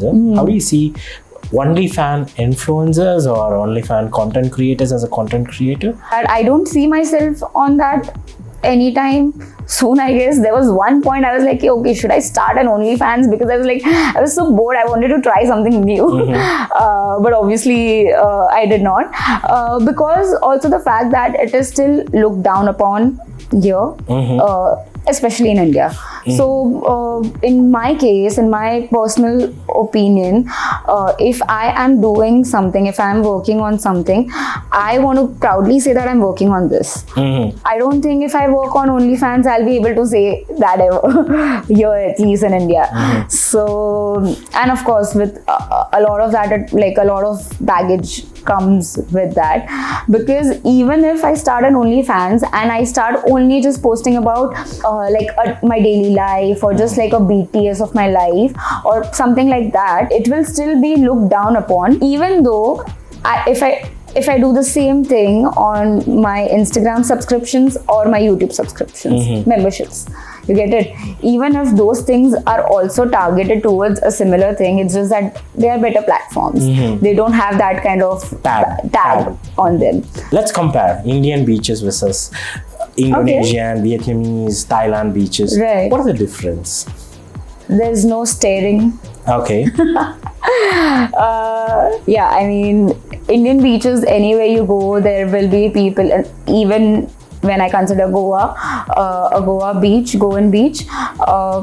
How do you see OnlyFans influencers or OnlyFans content creators as a content creator? I don't see myself on that anytime soon, I guess. There was one point I was like, okay, should I start an OnlyFans? Because I was so bored. I wanted to try something new. But obviously I did not. Because also the fact that it is still looked down upon here, especially in India. So in my case, in my personal opinion, if I am doing something, if I am working on something, I want to proudly say that I'm working on this. I don't think if I work on OnlyFans, I'll be able to say that ever here, at least in India. So, and of course, with a lot of that, like a lot of baggage comes with that, because even if I start an OnlyFans and I start only just posting about my daily life or just like a BTS of my life or something like that, it will still be looked down upon, even though if I do the same thing on my Instagram subscriptions or my YouTube subscriptions, memberships. You get it? Even if those things are also targeted towards a similar thing, it's just that they are better platforms. They don't have that kind of tag on them. Let's compare Indian beaches versus Indonesian, Vietnamese, Thailand beaches. Right. What is the difference? There's no staring. Okay. Yeah, I mean, Indian beaches, anywhere you go, there will be people, and even when I consider Goa, a Goan beach,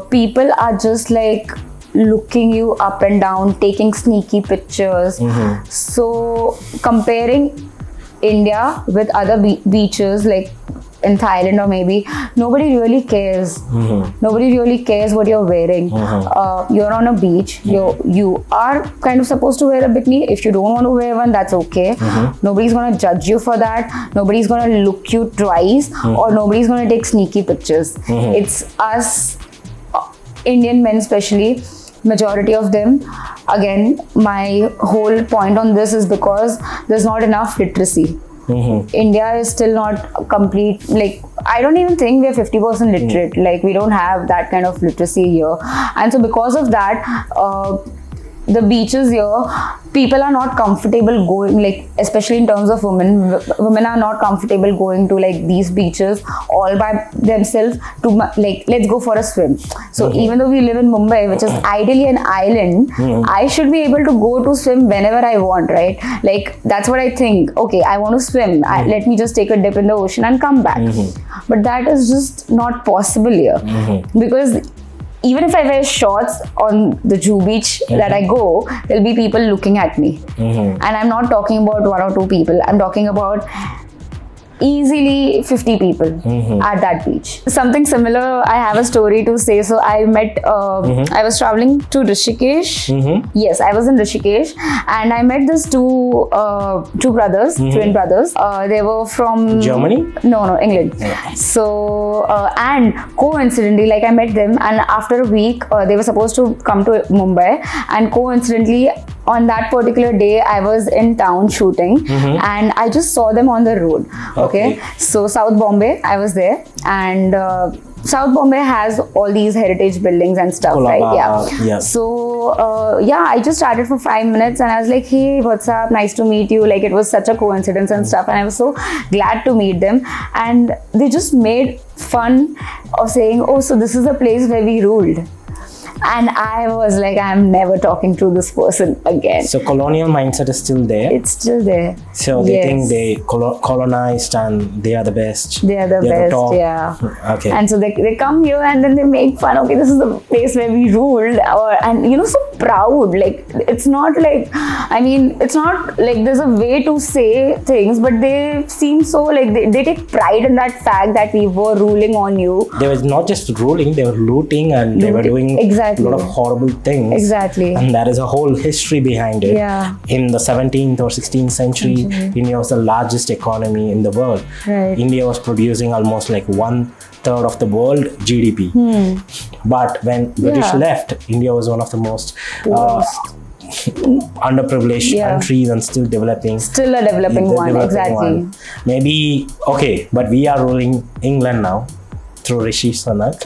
people are just like looking you up and down, taking sneaky pictures. So comparing India with other beaches like in Thailand or maybe, nobody really cares. Nobody really cares what you're wearing. You're on a beach. You are kind of supposed to wear a bikini. If you don't want to wear one, that's okay. Nobody's gonna judge you for that. Nobody's gonna look you twice, or nobody's gonna take sneaky pictures. It's us, Indian men especially, majority of them. Again, my whole point on this is because there's not enough literacy. India is still not complete. Like, I don't even think we are 50% literate. Like, we don't have that kind of literacy here. And so because of that, the beaches here, people are not comfortable going, like, especially in terms of women are not comfortable going to like these beaches all by themselves to like, let's go for a swim. So even though we live in Mumbai, which is ideally an island, I should be able to go to swim whenever I want, right? Like, that's what I think. Okay, I want to swim. Let me just take a dip in the ocean and come back. But that is just not possible here, because even if I wear shorts on the Jew beach that I go, there'll be people looking at me. And I'm not talking about 1 or 2 people. I'm talking about easily 50 people at that beach. Something similar, I have a story to say. So I met, I was traveling to Rishikesh. Yes, I was in Rishikesh, and I met these two brothers, twin brothers. They were from Germany? No, England. So, and coincidentally, like, I met them, and after a week, they were supposed to come to Mumbai, and coincidentally, on that particular day, I was in town shooting, and I just saw them on the road. Okay. So South Bombay, I was there, and South Bombay has all these heritage buildings and stuff, right? Yeah. So I just chatted for 5 minutes, and I was like, hey, what's up? Nice to meet you. Like, it was such a coincidence and stuff, and I was so glad to meet them. And they just made fun of saying, oh, so this is the place where we ruled. And I was like, I'm never talking to this person again. So colonial mindset is still there? It's still there. So they think they colonized and they are the best. They are the best, yeah. Okay. And so they come here and then they make fun. Okay, this is the place where we ruled. And you know, so proud. Like, it's not like, I mean, it's not like there's a way to say things, but they seem so like, they take pride in that fact that we were ruling on you. They were not just ruling, they were looting, and they were doing a lot of horrible things. Exactly. And there is a whole history behind it. Yeah. In the 17th or 16th century, India was the largest economy in the world. Right. India was producing almost like 1/3 of the world GDP. But when British left, India was one of the most underprivileged countries and still developing. Still a developing one, exactly. Maybe, okay, but we are ruling England now through Rishi Sunak.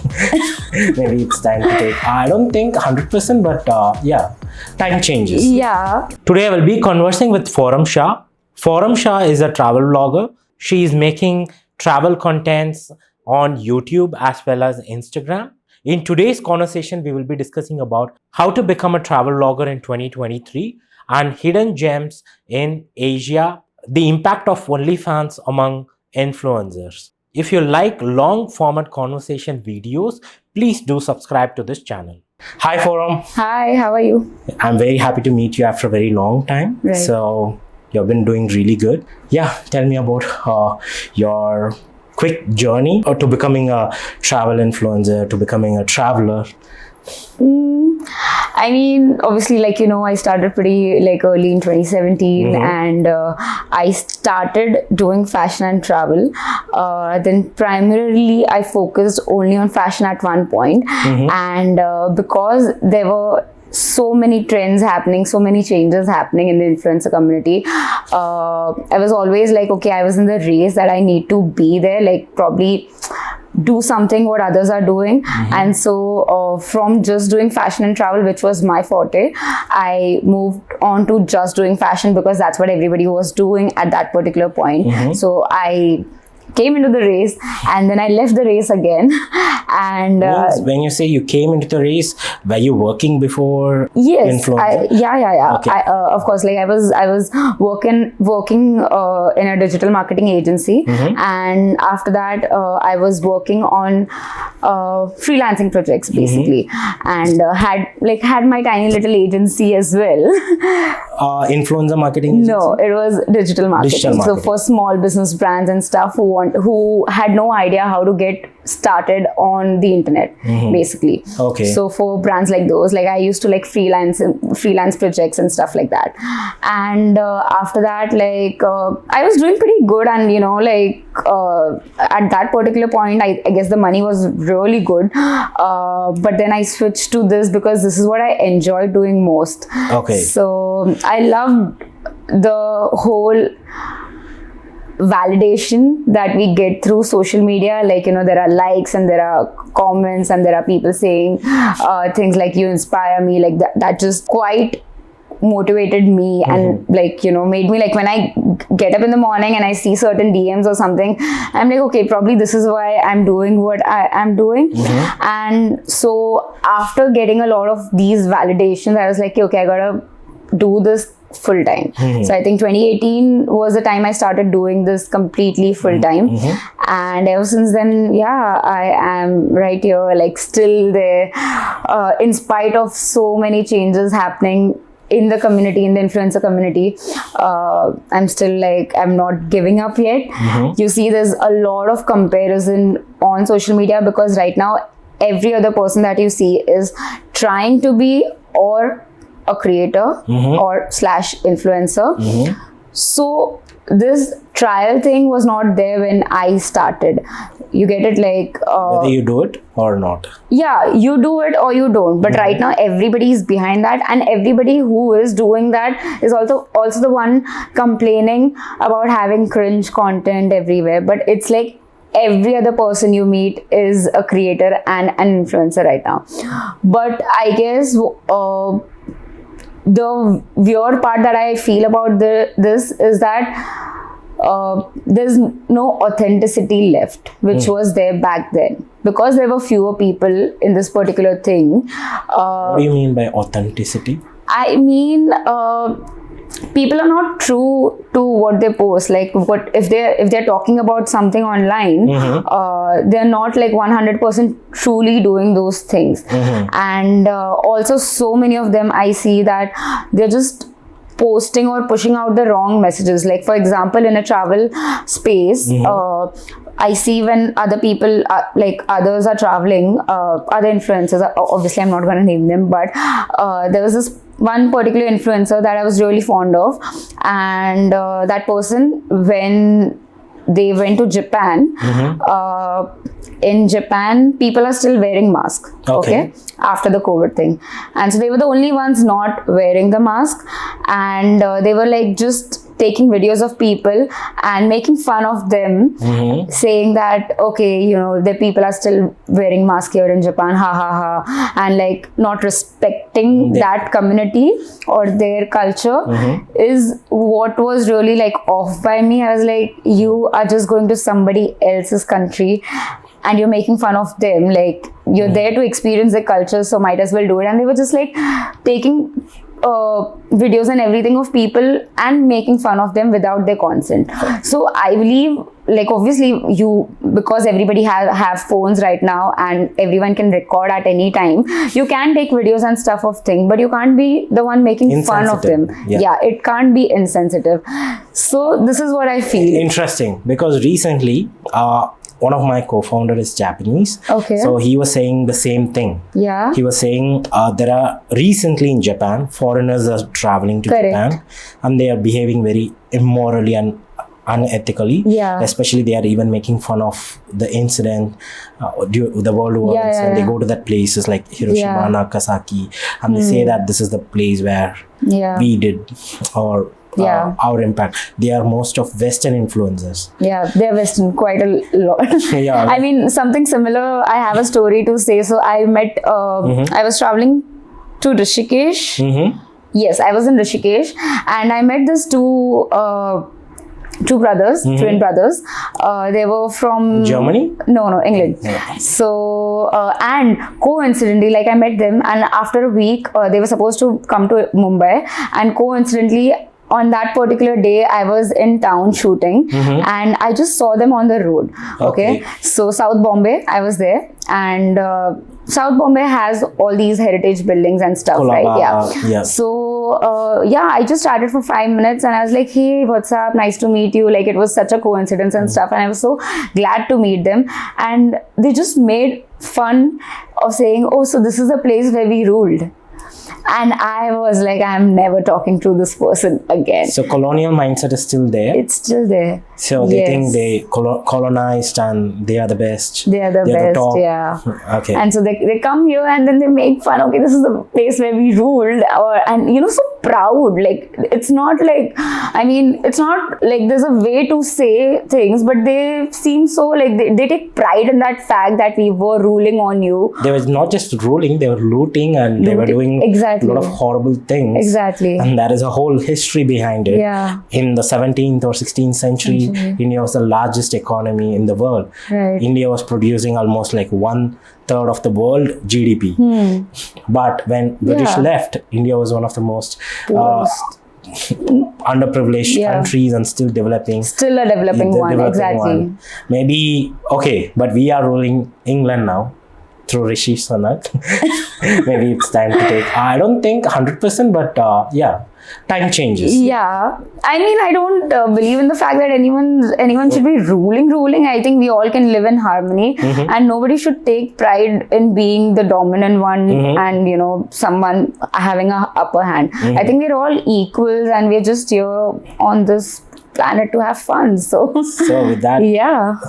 Maybe it's time to take, I don't think 100%, but yeah. time changes. Yeah. Today I will be conversing with Forum Shah. Forum Shah is a travel blogger. She is making travel contents on YouTube as well as Instagram. In today's conversation, we will be discussing about how to become a travel blogger in 2023 and hidden gems in Asia, the impact of Onlyfans among influencers. If you like long format conversation videos, please do subscribe to this channel. Hi Forum. Hi, how are you? I'm very happy to meet you after a very long time. Right. So you've been doing really good. Yeah, tell me about your quick journey to becoming a travel influencer, to becoming a traveler. I mean, obviously, I started pretty early in 2017 and I started doing fashion and travel. Then primarily I focused only on fashion at one point. And because there were so many trends happening, so many changes happening in the influencer community, I was always like, okay, I was in the race that I need to be there, probably do something what others are doing. And so from just doing fashion and travel, which was my forte, I moved on to just doing fashion because that's what everybody was doing at that particular point. So I came into the race and then I left the race again. And when you say you came into the race, were you working before? Yes, yeah. Okay. Of course, I was working in a digital marketing agency, and after that I was working on freelancing projects basically, and had my tiny little agency as well. Influencer marketing agency? No, it was digital marketing. So for small business brands and stuff who had no idea how to get started on the internet, basically. Okay. So for brands like those, I used to freelance projects and stuff like that. And after that, I was doing pretty good, and at that particular point, I guess the money was really good. But then I switched to this because this is what I enjoy doing most. Okay. So I loved the whole validation that we get through social media. There are likes and there are comments and there are people saying things like you inspire me, that just quite motivated me and made me when I get up in the morning and I see certain DMs or something, I'm like, okay, probably this is why I'm doing what I am doing. And so after getting a lot of these validations, I was like, okay, I gotta do this full time. So I think 2018 was the time I started doing this completely full time. And ever since then, yeah, I am right here, still there, in spite of so many changes happening in the community, in the influencer community. I'm still I'm not giving up yet. You see, there's a lot of comparison on social media because right now every other person that you see is trying to be or a creator or / influencer. So this trial thing was not there when I started. You get it? Whether you do it or not. Yeah, you do it or you don't. But right now everybody is behind that, and everybody who is doing that is also the one complaining about having cringe content everywhere. But it's every other person you meet is a creator and an influencer right now. But I guess the weird part that I feel about this is that there's no authenticity left, which was there back then, because there were fewer people in this particular thing. What do you mean by authenticity? I mean, people are not true to what they post. What if they're talking about something online, they're not 100% truly doing those things. And also so many of them I see that they're just posting or pushing out the wrong messages. For example, in a travel space, I see when other people, others are traveling, other influencers, obviously I'm not going to name them, but there was this one particular influencer that I was really fond of, and that person, when they went to Japan, in Japan people are still wearing masks, okay, after the COVID thing, and so they were the only ones not wearing the mask, and they were just taking videos of people and making fun of them, saying that, okay, you know, the people are still wearing masks here in Japan, ha ha ha, and like not respecting that community or their culture is what was really like off by me. I was like, you are just going to somebody else's country and you're making fun of them. Like, you're there to experience the culture, so might as well do it. And they were just like taking videos and everything of people and making fun of them without their consent. So I believe, like, obviously because everybody have phones right now and everyone can record at any time, you can take videos and stuff of things, but you can't be the one making fun of them. Yeah, it can't be insensitive. So this is what I feel. Interesting, because recently one of my co-founders is Japanese. Okay. So he was saying the same thing. Yeah. He was saying there are recently in Japan, foreigners are traveling to Japan and they are behaving very immorally and unethically. Yeah. Especially they are even making fun of the incident, the World War incident. They go to that places like Hiroshima, Nagasaki, and they say that this is the place where we did or our impact. They are most of Western influencers. Yeah, they're Western quite a lot. I mean, something similar, I have a story to say. So I met, I was traveling to Rishikesh. Yes, I was in Rishikesh and I met these two brothers, twin brothers. They were from Germany? No, England. So and coincidentally, like, I met them, and after a week they were supposed to come to Mumbai, and coincidentally on that particular day I was in town shooting and I just saw them on the road. Okay. So South Bombay, I was there, and South Bombay has all these heritage buildings and stuff, right? Yeah. So I just chatted for 5 minutes and I was like, hey, what's up? Nice to meet you. Like, it was such a coincidence and stuff, and I was so glad to meet them. And they just made fun of saying, oh, so this is the place where we ruled. And I was like, I'm never talking to this person again. So colonial mindset is still there? It's still there. So they think they colonized and they are the best. They are the best, top. yeah. Okay. And so they come here and then they make fun. Okay, this is the place where we ruled. And you know, so proud. Like, it's not like, I mean, it's not like there's a way to say things, but they seem so like, they take pride in that fact that we were ruling on you. They were not just ruling, they were looting and they were doing a lot of horrible things. Exactly. And there is a whole history behind it. Yeah. In the 17th or 16th century, India was the largest economy in the world. Right. India was producing almost like 1/3 of the world GDP. But when British left, India was one of the most underprivileged countries and still developing. Still a developing one, exactly. Maybe, okay, but we are ruling England now through Rishi Sunak. Maybe it's time to take, I don't think 100%, but time changes. Yeah, I mean, I don't believe in the fact that anyone should be ruling. I think we all can live in harmony, and nobody should take pride in being the dominant one and, you know, someone having a upper hand. I think we're all equals and we're just here on this planet to have fun. So with that,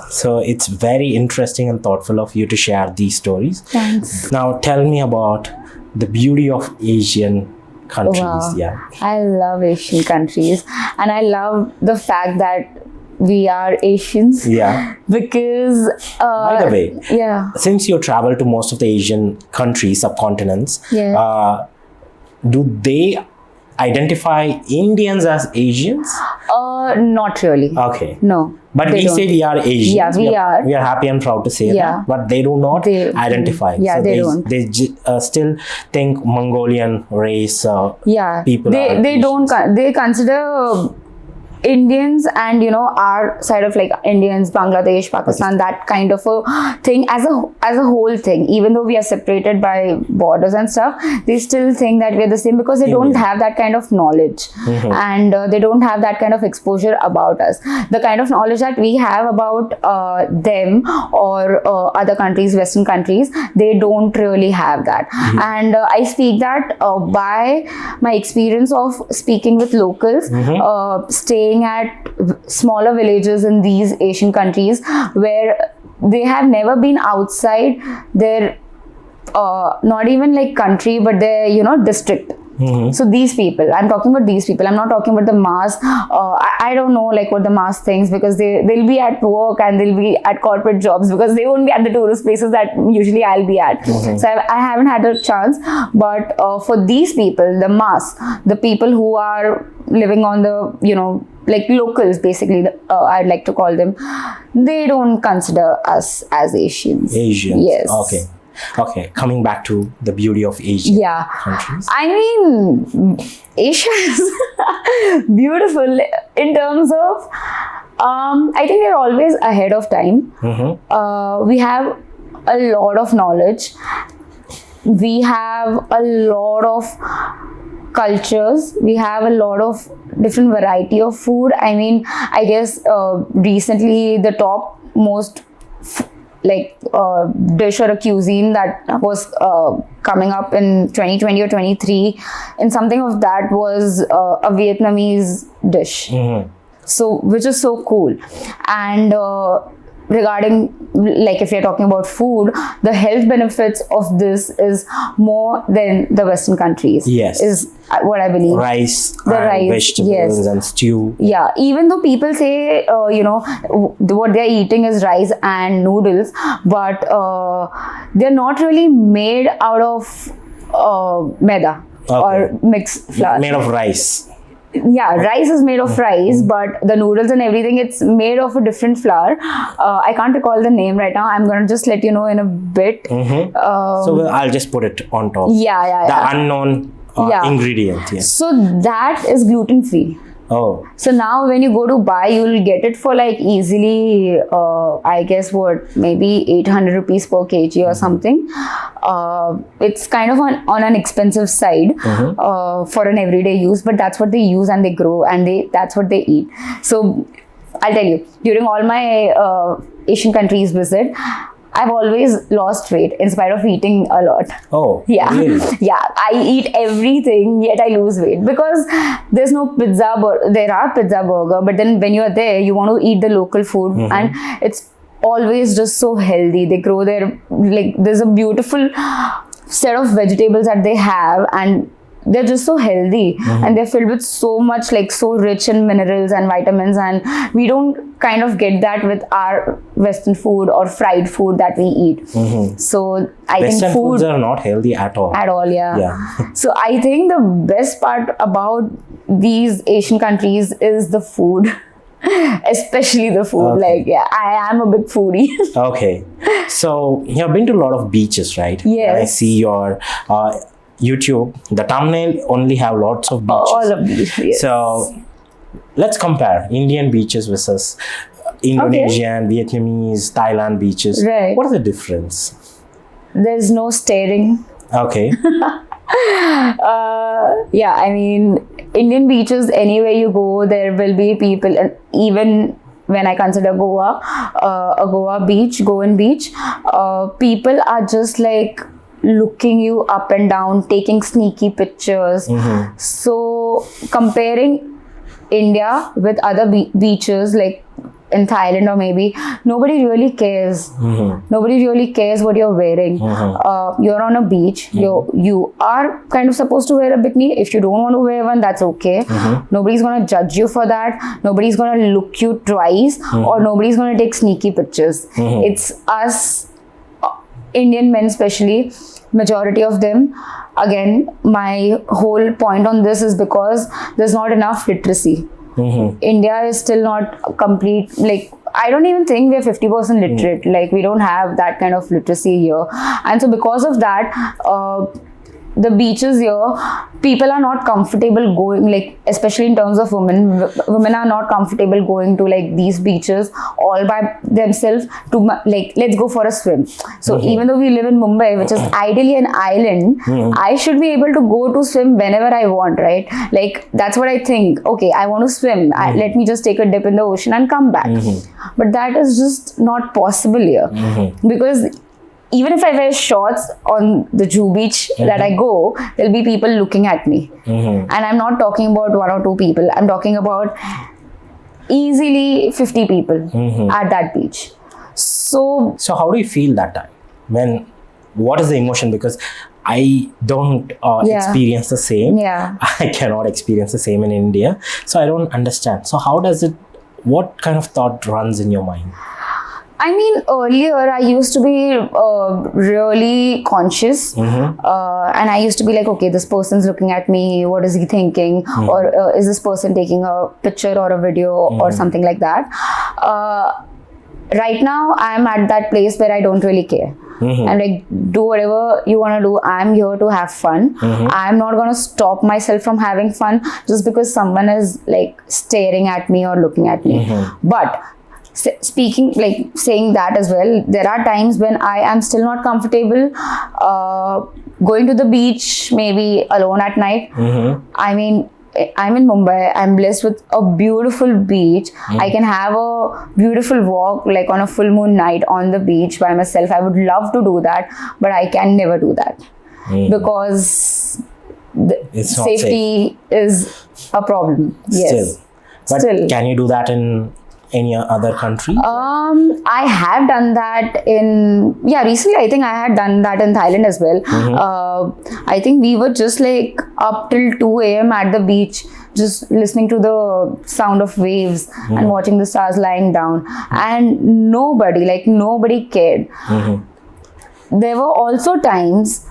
so it's very interesting and thoughtful of you to share these stories. Thanks. Now tell me about the beauty of Asian countries. Wow. I love Asian countries, and I love the fact that we are Asians. Because by the way, since you travel to most of the Asian countries, subcontinents, do they identify Indians as Asians? Not really. Okay. No. But we say we are Asians. Yeah, we are. We are happy and proud to say that. But they do not identify. Yeah, so they don't. They still think Mongolian race people they don't. They consider Indians and, you know, our side of like Indians, Bangladesh, Pakistan, that kind of a thing as a whole thing. Even though we are separated by borders and stuff, they still think that we're the same because they don't have that kind of knowledge and they don't have that kind of exposure about us. The kind of knowledge that we have about them or other countries, Western countries, they don't really have that. And I speak that by my experience of speaking with locals, staying at smaller villages in these Asian countries where they have never been outside their not even like country, but their, you know, district. So these people, I'm talking about these people. I'm not talking about the mass. I don't know like what the mass thinks, because they'll be at work and they'll be at corporate jobs, because they won't be at the tourist places that usually I'll be at. So I haven't had a chance. But for these people, the mass, the people who are living on the, you know, like locals basically, I'd like to call them, they don't consider us as Asians. Yes. Okay, coming back to the beauty of Asia countries. I mean, Asia is beautiful in terms of, I think we're always ahead of time. We have a lot of knowledge. We have a lot of cultures. We have a lot of different variety of food. I mean, I guess recently the top most dish or a cuisine that was coming up in 2020 or 23, and something of that was a Vietnamese dish. So, which is so cool. And regarding, like, if you're talking about food, the health benefits of this is more than the Western countries. Yes. Is what I believe. Rice, vegetables and stew. Yeah, even though people say, you know, what they're eating is rice and noodles, but they're not really made out of maida or mixed flour. Made of rice. Yeah, rice is made of rice, but the noodles and everything, it's made of a different flour. I can't recall the name right now. I'm gonna just let you know in a bit. So I'll just put it on top. The unknown ingredient. Yes. So that is gluten free. Oh. So now when you go to buy, you'll get it for like easily, I guess what, maybe 800 rupees per kg or something. It's kind of on an expensive side for an everyday use, but that's what they use and they grow and that's what they eat. So I'll tell you, during all my Asian countries visit, I've always lost weight in spite of eating a lot. Oh, yeah. Really? Yeah, I eat everything, yet I lose weight because there's no pizza, there are pizza, burger, but then when you're there, you want to eat the local food and it's always just so healthy. They grow there, like there's a beautiful set of vegetables that they have, and they're just so healthy and they're filled with so much, like so rich in minerals and vitamins, and we don't kind of get that with our Western food or fried food that we eat. So I Western think foods are not healthy at all. Yeah. So I think the best part about these Asian countries is the food. Especially the food. Like, yeah, I am a big foodie. Okay. So you've been to a lot of beaches, right? Yes. And I see your YouTube, the thumbnail only have lots of beaches. All of these, yes. So let's compare Indian beaches versus Indonesian, Vietnamese, Thailand beaches. Right. What is the difference? There's no staring. Okay. Yeah, I mean, Indian beaches, anywhere you go, there will be people, and even when I consider Goa, a Goa beach, Goan beach, people are just like looking you up and down, taking sneaky pictures. So comparing India with other beaches like in Thailand or maybe, nobody really cares. Nobody really cares what you're wearing. You're on a beach. You are kind of supposed to wear a bikini. If you don't want to wear one, that's okay. Nobody's gonna judge you for that. Nobody's gonna look you twice, or nobody's gonna take sneaky pictures. It's us Indian men, especially, majority of them. Again, my whole point on this is because there's not enough literacy. India is still not complete. Like, I don't even think we're 50% literate. Like, we don't have that kind of literacy here. And so because of that, the beaches here, people are not comfortable going, like, especially in terms of women. Women are not comfortable going to like these beaches all by themselves to like, let's go for a swim. So even though we live in Mumbai, which is ideally an island, I should be able to go to swim whenever I want, right? Like, that's what I think. Okay, I want to swim. Let me just take a dip in the ocean and come back. But that is just not possible here. Because even if I wear shorts on the Jew beach that I go, there'll be people looking at me. And I'm not talking about 1 or 2 people. I'm talking about easily 50 people at that beach. So how do you feel that time? What is the emotion? Because I don't experience the same. Yeah. I cannot experience the same in India. So I don't understand. So how does it, what kind of thought runs in your mind? I mean, earlier I used to be really conscious, and I used to be like, okay, this person's looking at me. What is he thinking? Or is this person taking a picture or a video or something like that? Right now, I'm at that place where I don't really care. And like, do whatever you want to do. I'm here to have fun. I'm not going to stop myself from having fun just because someone is like staring at me or looking at me. But speaking, like saying that as well, there are times when I am still not comfortable going to the beach, maybe alone at night. I mean, I'm in Mumbai. I'm blessed with a beautiful beach. I can have a beautiful walk like on a full moon night on the beach by myself. I would love to do that, but I can never do that because It's not safety is a problem. Yes. But can you do that in any other country? I have done that recently I think I had done that in Thailand as well. I think we were just like up till 2 a.m. at the beach, just listening to the sound of waves and watching the stars lying down, and nobody cared. There were also times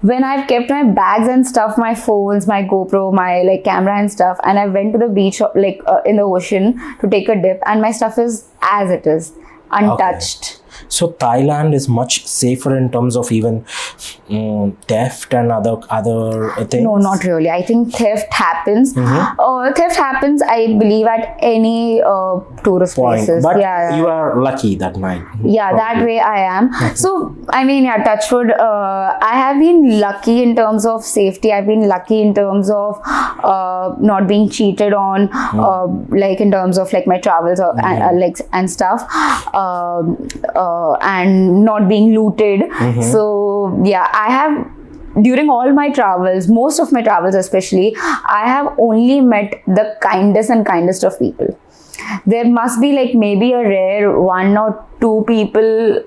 when I've kept my bags and stuff, my phones, my GoPro, my like camera and stuff, and I went to the beach in the ocean to take a dip, and my stuff is as it is, untouched. So Thailand is much safer in terms of even theft and other things? No, not really. I think theft happens. Theft happens, I believe, at any tourist places. But you are lucky that night. Yeah, probably. that way I am. So, I mean, yeah, touch wood. I have been lucky in terms of safety. I've been lucky in terms of not being cheated on, like in terms of like my travels and stuff. And not being looted. So yeah, I have, during all my travels, most of my travels especially, I have only met the kindest of people. There must be like maybe a rare 1 or 2 people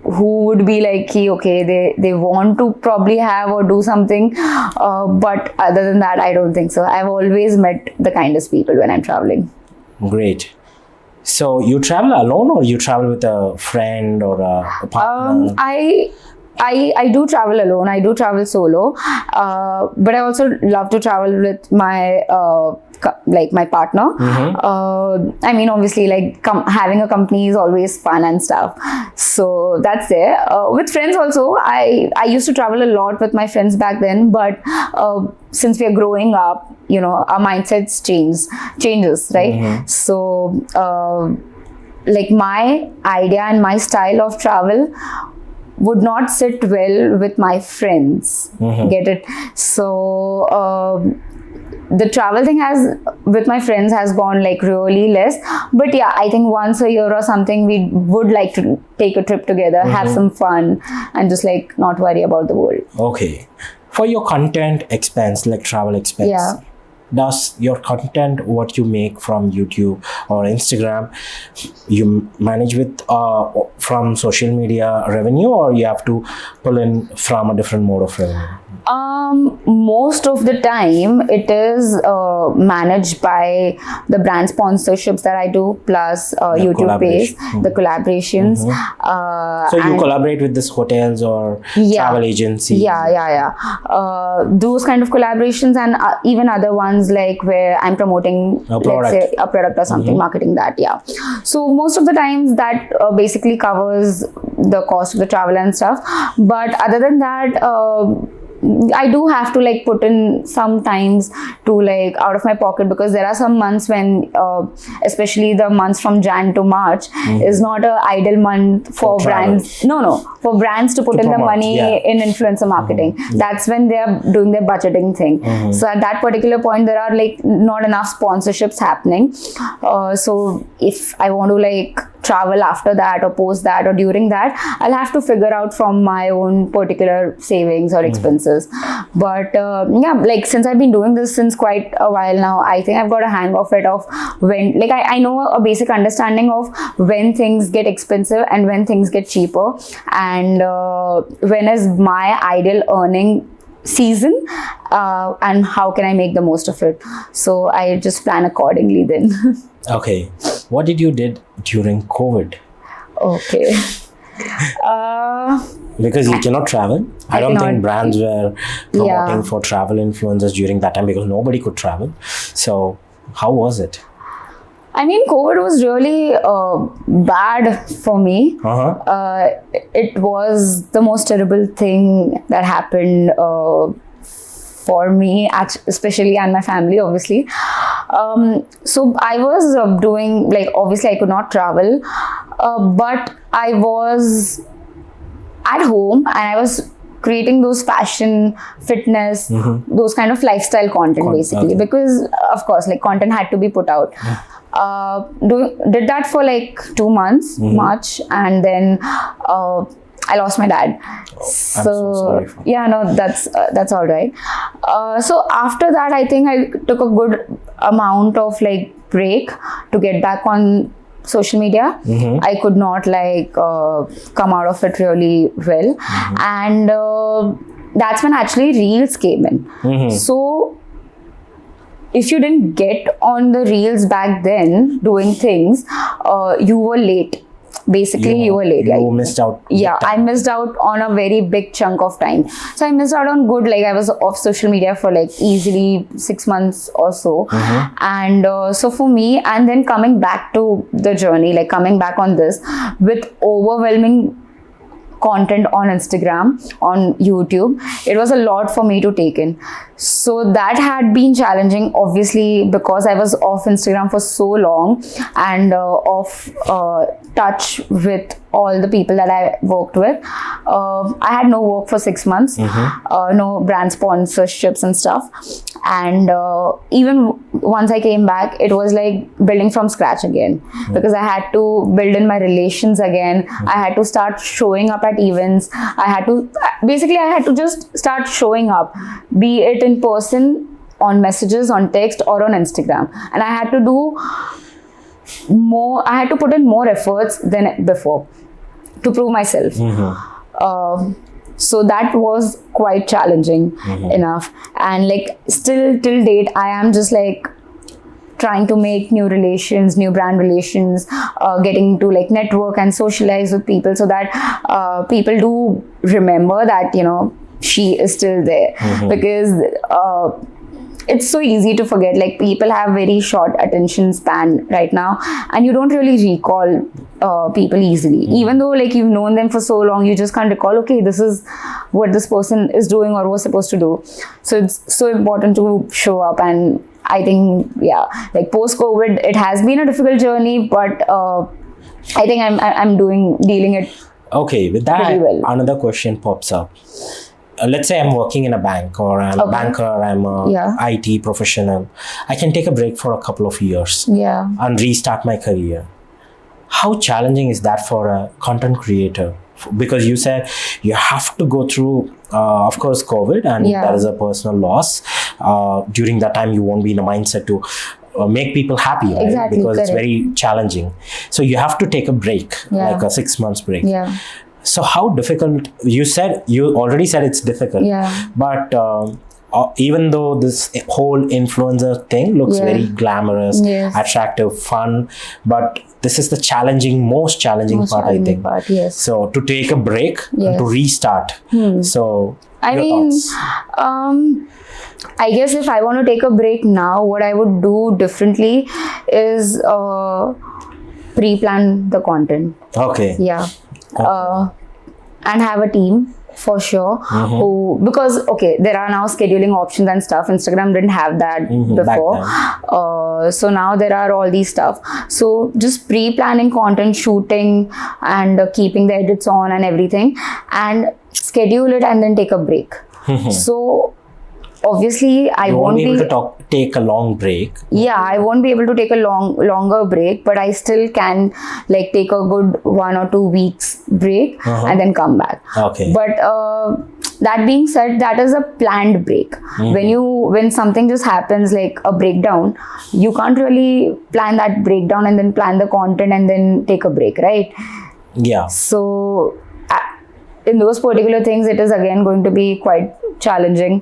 who would be like, okay, they want to probably have or do something, but other than that, I don't think so. I've always met the kindest people when I'm traveling. Great. So you travel alone or you travel with a friend or a partner? I do travel alone. I do travel solo, but I also love to travel with my my partner. I mean, obviously, like having a company is always fun and stuff. So that's there. With friends also, I used to travel a lot with my friends back then, but since we are growing up, you know, our mindsets changes, right? So like my idea and my style of travel would not sit well with my friends. Get it? So the travel thing with my friends has gone like really less, but yeah, I think once a year or something we would like to take a trip together, have some fun, and just like not worry about the world. Okay. For your content expense, like travel expense, does your content, what you make from YouTube or Instagram, you manage with from social media revenue, or you have to pull in from a different mode of revenue? Most of the time it is managed by the brand sponsorships that I do, plus YouTube pays, the collaborations. So you collaborate with these hotels or travel agencies? Those kind of collaborations, and even other ones like where I'm promoting, let's say, a product or something, marketing that. So most of the times that basically covers the cost of the travel and stuff. But other than that, I do have to like put in sometimes to like out of my pocket, because there are some months when especially the months from Jan to March is not a idle month for brands. For brands to put in the money in influencer marketing. That's when they are doing their budgeting thing. So at that particular point there are like not enough sponsorships happening. So if I want to like travel after that or post that or during that, I'll have to figure out from my own particular savings or expenses. But yeah, like since I've been doing this since quite a while now, I think I've got a hang of it, of when, like I know a basic understanding of when things get expensive and when things get cheaper, and when is my ideal earning season, and how can I make the most of it. So I just plan accordingly then. Okay. What did you did during COVID? Okay. Because you cannot travel. I don't think brands were promoting for travel influencers during that time because nobody could travel. So how was it? I mean, COVID was really bad for me. It was the most terrible thing that happened for me, especially, and my family, obviously. So I was doing, like, obviously I could not travel, but I was at home and I was creating those fashion, fitness, those kind of lifestyle content basically, because of course, like, content had to be put out. Did that for like 2 months, March, and then I lost my dad. So, I'm so sorry for yeah, no, that's all right. So after that, I think I took a good amount of like break to get back on social media. I could not like come out of it really well, and that's when actually reels came in. So if you didn't get on the reels back then doing things, you were late. Basically, you were late. You missed out. Yeah, I missed out on a very big chunk of time. So I missed out on good, like I was off social media for like easily 6 months or so. And so for me, and then coming back to the journey, like coming back on this with overwhelming content on Instagram, on YouTube, it was a lot for me to take in. So that had been challenging, obviously, because I was off Instagram for so long and off touch with all the people that I worked with. I had no work for 6 months, no brand sponsorships and stuff. And even once I came back, it was like building from scratch again, because I had to build in my relations again. I had to start showing up at events. I had to just start showing up, be it in person, on messages, on text, or on Instagram. And I had to do more, I had to put in more efforts than before to prove myself. So that was quite challenging enough. And like still till date, I am just like trying to make new relations, new brand relations, getting to like network and socialize with people, so that people do remember that, you know, she is still there. Because it's so easy to forget. Like, people have very short attention span right now, and you don't really recall people easily. Even though like you've known them for so long, you just can't recall, okay, this is what this person is doing or was supposed to do. So it's so important to show up. And I think, yeah, like post-COVID, it has been a difficult journey, but I think I'm dealing it. Okay, with that, pretty well. Another question pops up. Let's say I'm working in a bank, or I'm a banker, I'm a IT professional. I can take a break for a couple of years and restart my career. How challenging is that for a content creator? Because you said you have to go through, of course, COVID, and there is a personal loss. During that time, you won't be in a mindset to make people happy, right? Exactly, because correct. it's very challenging. So you have to take a break, like a 6 months break. So how difficult, you already said it's difficult, but even though this whole influencer thing looks very glamorous, attractive, fun, but this is the most challenging part, I think. So to take a break and to restart. So I mean, I guess if I want to take a break now, what I would do differently is pre-plan the content. Okay. And have a team for sure, who, because okay, there are now scheduling options and stuff. Instagram didn't have that before. So now there are all these stuff. So just pre-planning content, shooting, and keeping the edits on and everything, and schedule it, and then take a break. So obviously I You won't be able be. to take a long break. Yeah, I won't be able to take a longer break, but I still can like take a good 1 or 2 weeks break and then come back. Okay. But that being said, that is a planned break. When something just happens like a breakdown, you can't really plan that breakdown and then plan the content and then take a break, right? Yeah. So in those particular things, it is again going to be quite challenging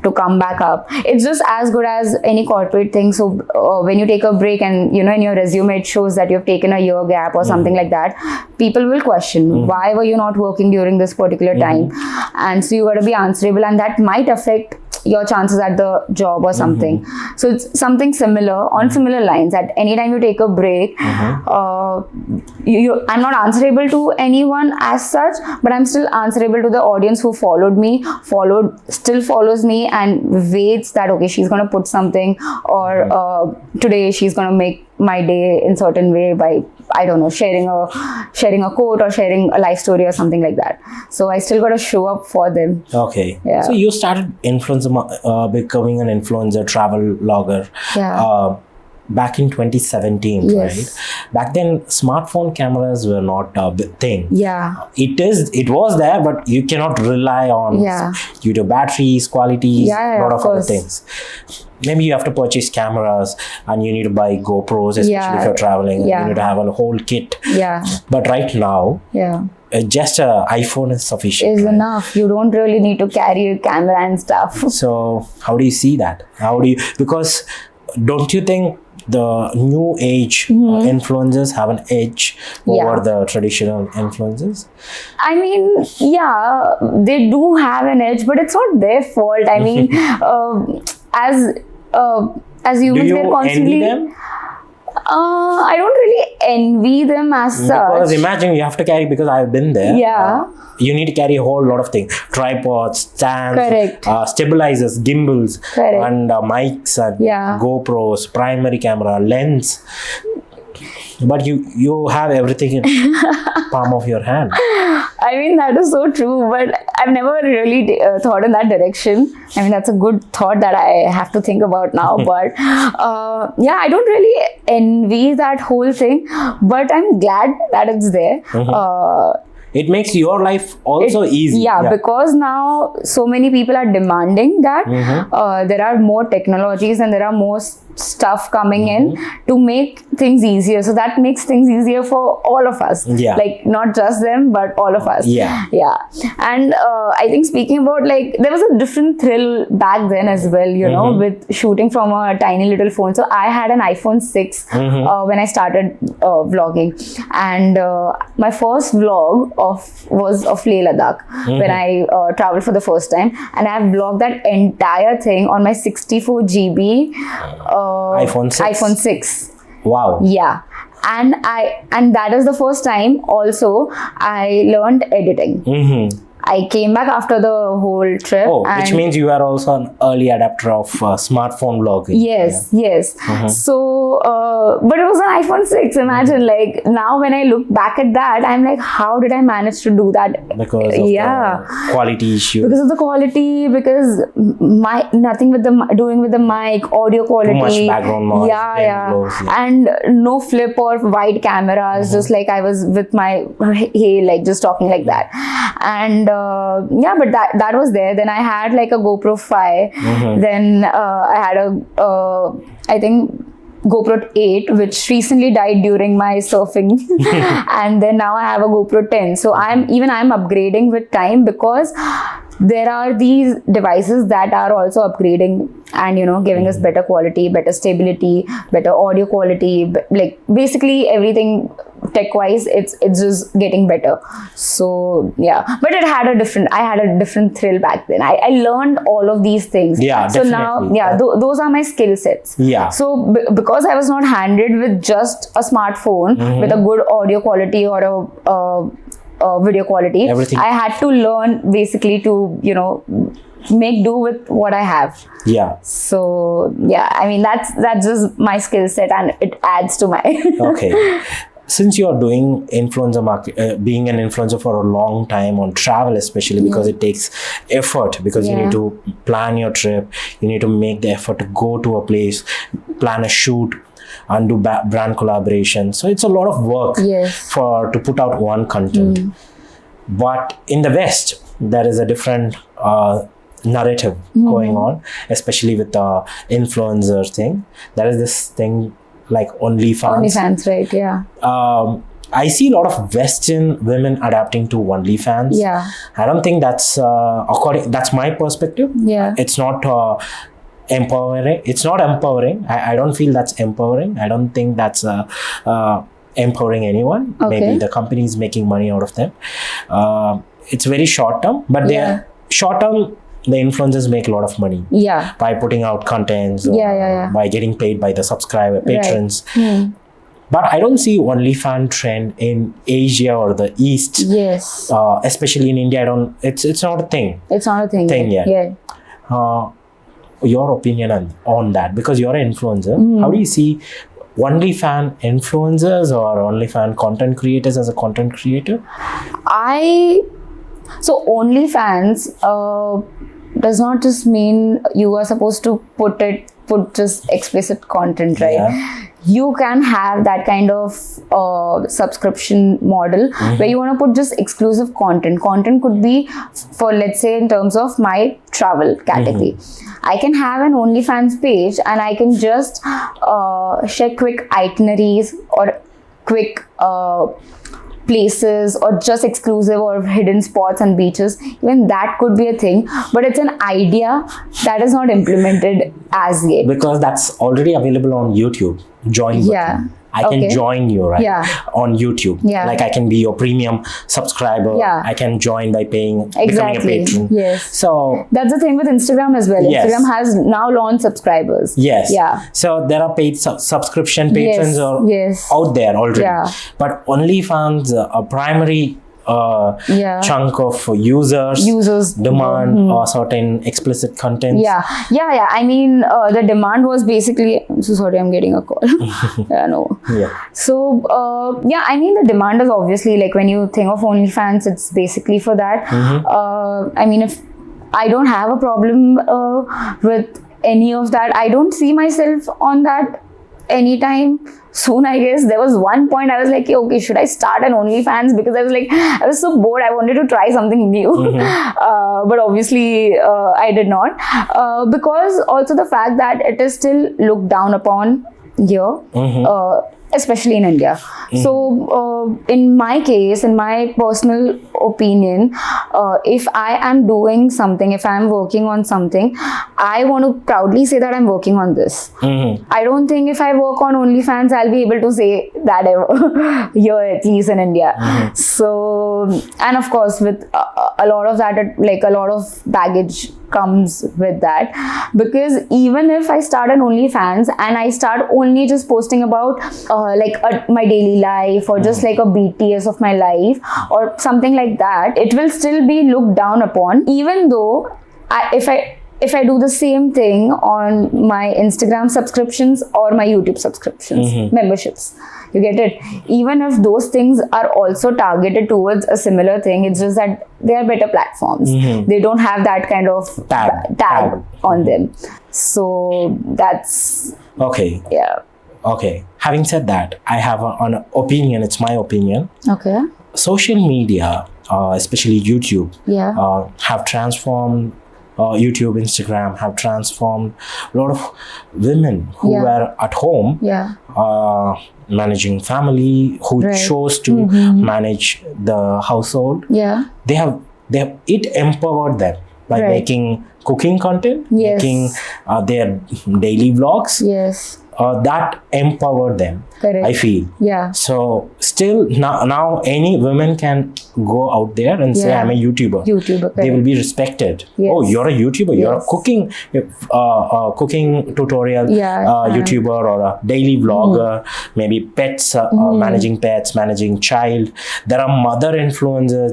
to come back up. It's just as good as any corporate thing. So when you take a break and in your resume it shows that you've taken a year gap or something like that, people will question why were you not working during this particular time, and so you got to be answerable, and that might affect your chances at the job or something. So it's something similar on similar lines. At any time you take a break, I'm not answerable to anyone as such, but I'm still answerable to the audience who still follows me and waits that okay, she's gonna put something, or today she's gonna make my day in certain way by, I don't know, sharing a quote or sharing a life story or something like that. So I still got to show up for them. Okay. Yeah. So you started becoming an influencer, travel blogger. Yeah. Back in 2017, Yes. right? Back then, smartphone cameras were not a big thing. Yeah. It was there, but you cannot rely on due to batteries, qualities, lot of other things. Maybe you have to purchase cameras and you need to buy GoPros, especially if you're traveling. Yeah. You need to have a whole kit. Yeah. But right now, just an iPhone is sufficient. Is enough. You don't really need to carry a camera and stuff. So how do you see that? Because don't you think the new age influencers have an edge over the traditional influencers? I mean, yeah, they do have an edge, but it's not their fault. I mean, as humans, do they're you constantly. envy them? I don't really envy them as such. Because imagine you have to carry, because I've been there. Yeah. You need to carry a whole lot of things: tripods, stands, Correct. stabilizers, gimbals, Correct. and mics, and GoPros, primary camera, lens. But you have everything in palm of your hand. I mean, that is so true, but I've never really thought in that direction. I mean, that's a good thought that I have to think about now. But yeah, I don't really envy that whole thing, but I'm glad that it's there. It makes your life also easy. Yeah, because now so many people are demanding that there are more technologies and there are more stuff coming in to make things easier. So that makes things easier for all of us. Yeah. Like not just them, but all of us. Yeah. Yeah. And I think speaking about like, there was a different thrill back then as well, you know, with shooting from a tiny little phone. So I had an iPhone 6 when I started vlogging. And my first vlog was of Leh Ladakh when I traveled for the first time. And I have vlogged that entire thing on my 64 GB iPhone 6. Wow. Yeah. And that is the first time also I learned editing. I came back after the whole trip. Oh, which means you are also an early adapter of smartphone vlogging. Yes, yes. So, but it was an iPhone 6. Imagine, like, now when I look back at that, I'm like, how did I manage to do that? Because of the quality issue. Because of the quality, because nothing with doing with the mic, audio quality. Too much background noise. And no flip or wide cameras, just like I was with my, hey, like just talking like that. And but that was there. Then I had like a GoPro 5. Then I had I think GoPro 8, which recently died during my surfing. And then now I have a GoPro 10. So I'm upgrading with time, because there are these devices that are also upgrading and, you know, giving us better quality, better stability, better audio quality, like basically everything tech-wise, it's just getting better. So yeah, but I had a different thrill back then. I learned all of these things. Yeah, so definitely. now, those are my skill sets. Yeah. So because I was not handed with just a smartphone with a good audio quality or a video quality, I had to learn basically to, you know, make do with what I have. Yeah. So yeah, I mean that's just my skill set, and it adds to my Okay. since you're doing influencer market, being an influencer for a long time on travel, especially because it takes effort, because you need to plan your trip, you need to make the effort to go to a place, plan a shoot, and do brand collaboration. So it's a lot of work to put out one content. But in the West, there is a different narrative going on, especially with the influencer thing. There is this thing like OnlyFans, right? Yeah. I see a lot of Western women adapting to OnlyFans. Yeah. I don't think that's that's my perspective. Yeah. It's not empowering. It's not empowering. I don't feel that's empowering. I don't think that's empowering anyone. Maybe the company is making money out of them. It's very short term, but they're short term. The influencers make a lot of money by putting out contents, by getting paid by the subscriber patrons. But I don't see OnlyFans trend in Asia or the East. Yes. Especially in India, it's not a thing. It's not a thing yet. Your opinion on that, because you're an influencer. How do you see OnlyFans influencers or OnlyFans content creators as a content creator? So OnlyFans does not just mean you are supposed to put just explicit content, right? Yeah. You can have that kind of subscription model where you want to put just exclusive content. Content could be for, let's say, in terms of my travel category. I can have an OnlyFans page and I can just share quick itineraries or quick places or just exclusive or hidden spots and beaches. Even that could be a thing, but it's an idea that is not implemented as yet. Because that's already available on YouTube. Join button. I can join you, right? Yeah. On YouTube. Yeah. Like I can be your premium subscriber. Yeah. I can join by paying, becoming a Exactly. patron. Yes. So That's the thing with Instagram as well. Yes. Instagram has now launched subscribers. yes. Yeah. So there are paid subscription patrons out there already. Yeah. But OnlyFans, a primary chunk of users demand certain explicit content. Yeah. I mean, the demand was basically. I'm so sorry, I'm getting a call. So, I mean, the demand is obviously, like, when you think of OnlyFans, it's basically for that. I mean, if I don't have a problem with any of that, I don't see myself on that anytime soon. I guess there was one point I was like, okay, should I start an OnlyFans? Because I was so bored. I wanted to try something new. But obviously I did not, because also the fact that it is still looked down upon here, especially in India. So in my case, in my personal opinion, if I am doing something, if I am working on something, I want to proudly say that I'm working on this. I don't think if I work on OnlyFans, I'll be able to say that ever here, at least in India. So, and of course, with a lot of that, like a lot of baggage comes with that, because even if I start an OnlyFans and I start only just posting about my daily life, or just like a BTS of my life or something like that, it will still be looked down upon, even though if I do the same thing on my Instagram subscriptions or my YouTube subscriptions, memberships. You get it? Even if those things are also targeted towards a similar thing, it's just that they are better platforms. They don't have that kind of tag on them. So that's... Okay. Yeah. Okay. Having said that, I have an opinion. It's my opinion. Okay. Social media, especially YouTube, have transformed... YouTube, Instagram have transformed a lot of women who were at home managing family, who chose to manage the household. They have it empowered them by making cooking content, making their daily vlogs. That empowered them. Correct. I feel. So still now any woman can go out there and say, I'm a YouTuber. Correct. They will be respected. Oh, you're a YouTuber. You're a cooking tutorial YouTuber, or a daily vlogger. Maybe pets, managing pets, managing child. There are mother influencers.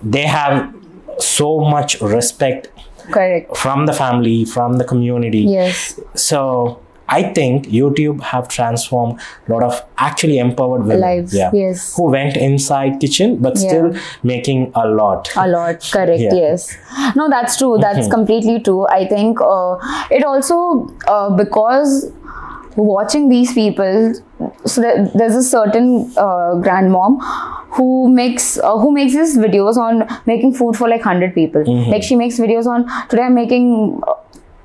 They have so much respect. Correct. From the family, from the community. So I think YouTube have transformed a lot of actually empowered women. Lives, yes. Who went inside kitchen but still making a lot. A lot, correct, yes. No, that's true. That's completely true. I think it also, because watching these people, so there's a certain grandmom who makes these videos on making food for like 100 people. Like she makes videos on, today I'm making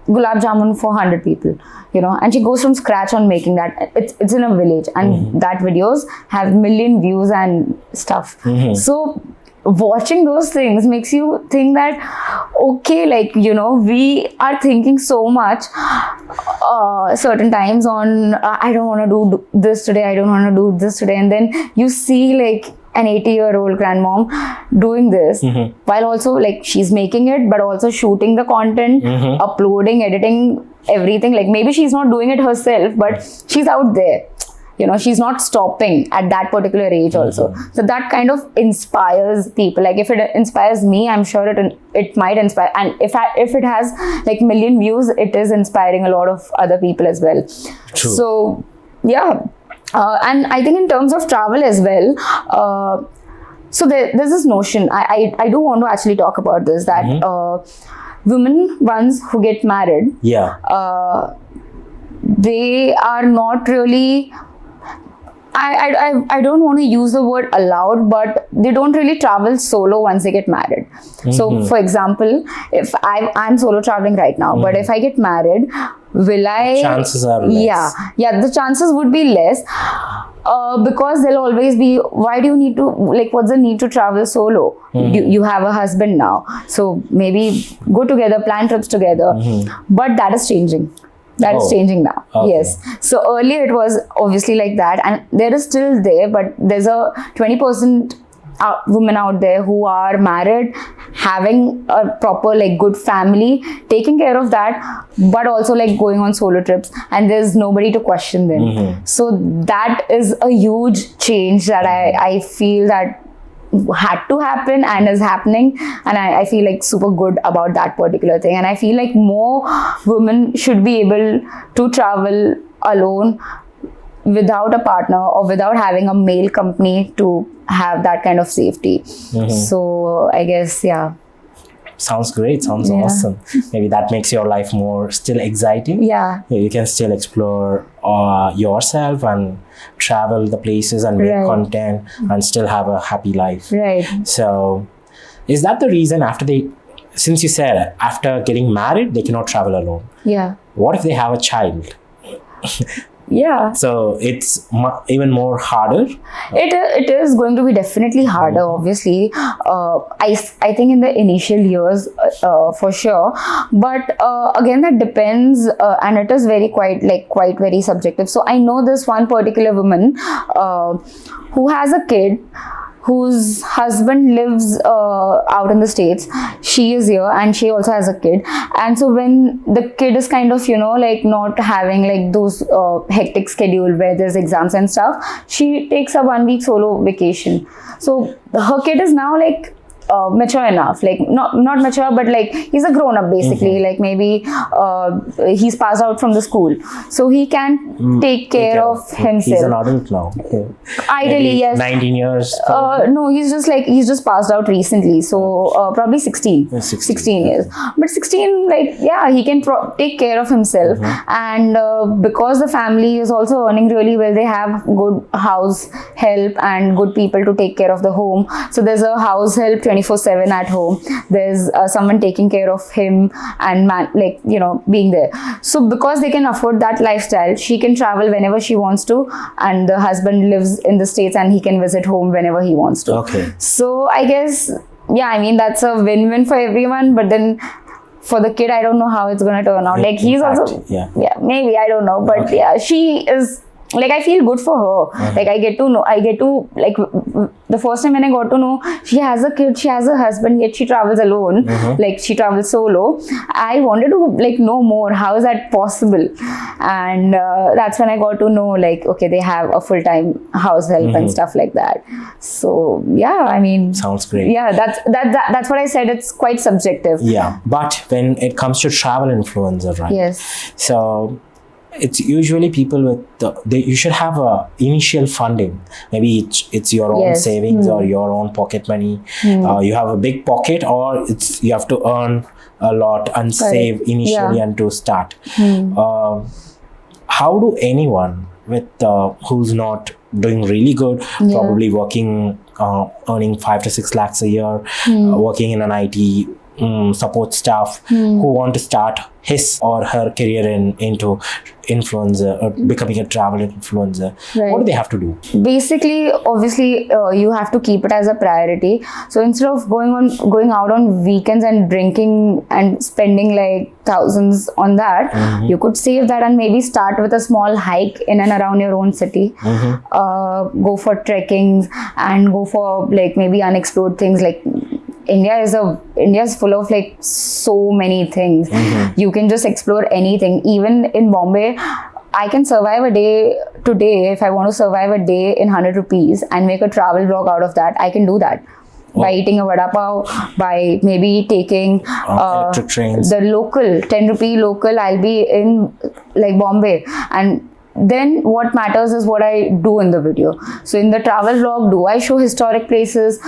gulab jamun for 100 people, you know, and she goes from scratch on making that. It's in a village, and that videos have million views and stuff. So watching those things makes you think that, okay, like, you know, we are thinking so much certain times on I don't want to do this today, I don't want to do this today, and then you see like an 80-year-old grandmom doing this while also like she's making it but also shooting the content, uploading, editing, everything. Like maybe she's not doing it herself, but she's out there, you know, she's not stopping at that particular age also. So that kind of inspires people. Like if it inspires me, I'm sure it might inspire, and if it has like million views, it is inspiring a lot of other people as well. True. So yeah. And I think in terms of travel as well, so there's this notion, I do want to actually talk about this, that women ones who get married, they are not really, I don't want to use the word allowed, but they don't really travel solo once they get married. So for example, if I'm solo traveling right now, but if I get married, will I? Chances are less. Yeah, the chances would be less. Because there'll always be, why do you need to, like, what's the need to travel solo? You have a husband now, so maybe go together, plan trips together. But that is changing. That is changing now. Okay. Yes. So earlier it was obviously like that, and there is still there, but there's a 20% women out there who are married, having a proper like good family, taking care of that, but also like going on solo trips, and there's nobody to question them. So that is a huge change that I feel that had to happen and is happening, and I feel like super good about that particular thing. And I feel like more women should be able to travel alone without a partner or without having a male company to have that kind of safety. So I guess, sounds great, sounds awesome. Maybe that makes your life more still exciting. You can still explore yourself and travel the places and make content and still have a happy life. So is that the reason since you said after getting married they cannot travel alone, what if they have a child? So it's even more harder. It is going to be definitely harder, obviously. I think in the initial years, for sure. But again, that depends, and it is quite very subjective. So I know this one particular woman who has a kid, whose husband lives out in the States. She is here and she also has a kid. And so when the kid is kind of, you know, like not having like those hectic schedule where there's exams and stuff, she takes a 1 week solo vacation. So her kid is now like mature enough, like not mature, but like he's a grown up basically. Like maybe he's passed out from the school, so he can take care of himself. He's an adult now. Ideally, maybe yes. 19 years. No, he's just passed out recently, so probably 16 years. But 16, like he can take care of himself, and because the family is also earning really well, they have good house help and good people to take care of the home. So there's a house help 24/7 at home. There's someone taking care of him and being there. So because they can afford that lifestyle, she can travel whenever she wants to, and the husband lives in the States and he can visit home whenever he wants to. So I guess, I mean, that's a win-win for everyone. But then for the kid, I don't know how it's going to turn out. Like he's also, maybe, I don't know. But she is, like, I feel good for her. Like I get to like the first time when I got to know she has a kid, she has a husband, yet she travels alone. Like she travels solo. I wanted to like know more. How is that possible? And that's when I got to know, like, okay, they have a full-time house help and stuff like that. So I mean, sounds great. That's what I said. It's quite subjective. But when it comes to travel influencer, right? Yes. So it's usually people with you should have a initial funding. Maybe it's your own Yes. savings or your own pocket money. You have a big pocket, or you have to earn a lot and save initially and to start. How do anyone with who's not doing really good, probably working, earning 5 to 6 lakhs a year, working in an IT support staff, who want to start his or her career into influencer or becoming a travel influencer, what do they have to do? Basically, obviously, you have to keep it as a priority. So instead of going out on weekends and drinking and spending like thousands on that, you could save that and maybe start with a small hike in and around your own city. Go for trekkings and go for like maybe unexplored things. Like India is full of like so many things. You can just explore anything. Even in Bombay, I can survive a day today. If I want to survive a day in 100 rupees and make a travel vlog out of that, I can do that. By eating a vada pav, by maybe taking electric trains. The local 10 rupee local. I'll be in like Bombay, and then what matters is what I do in the video. So in the travel vlog, do I show historic places?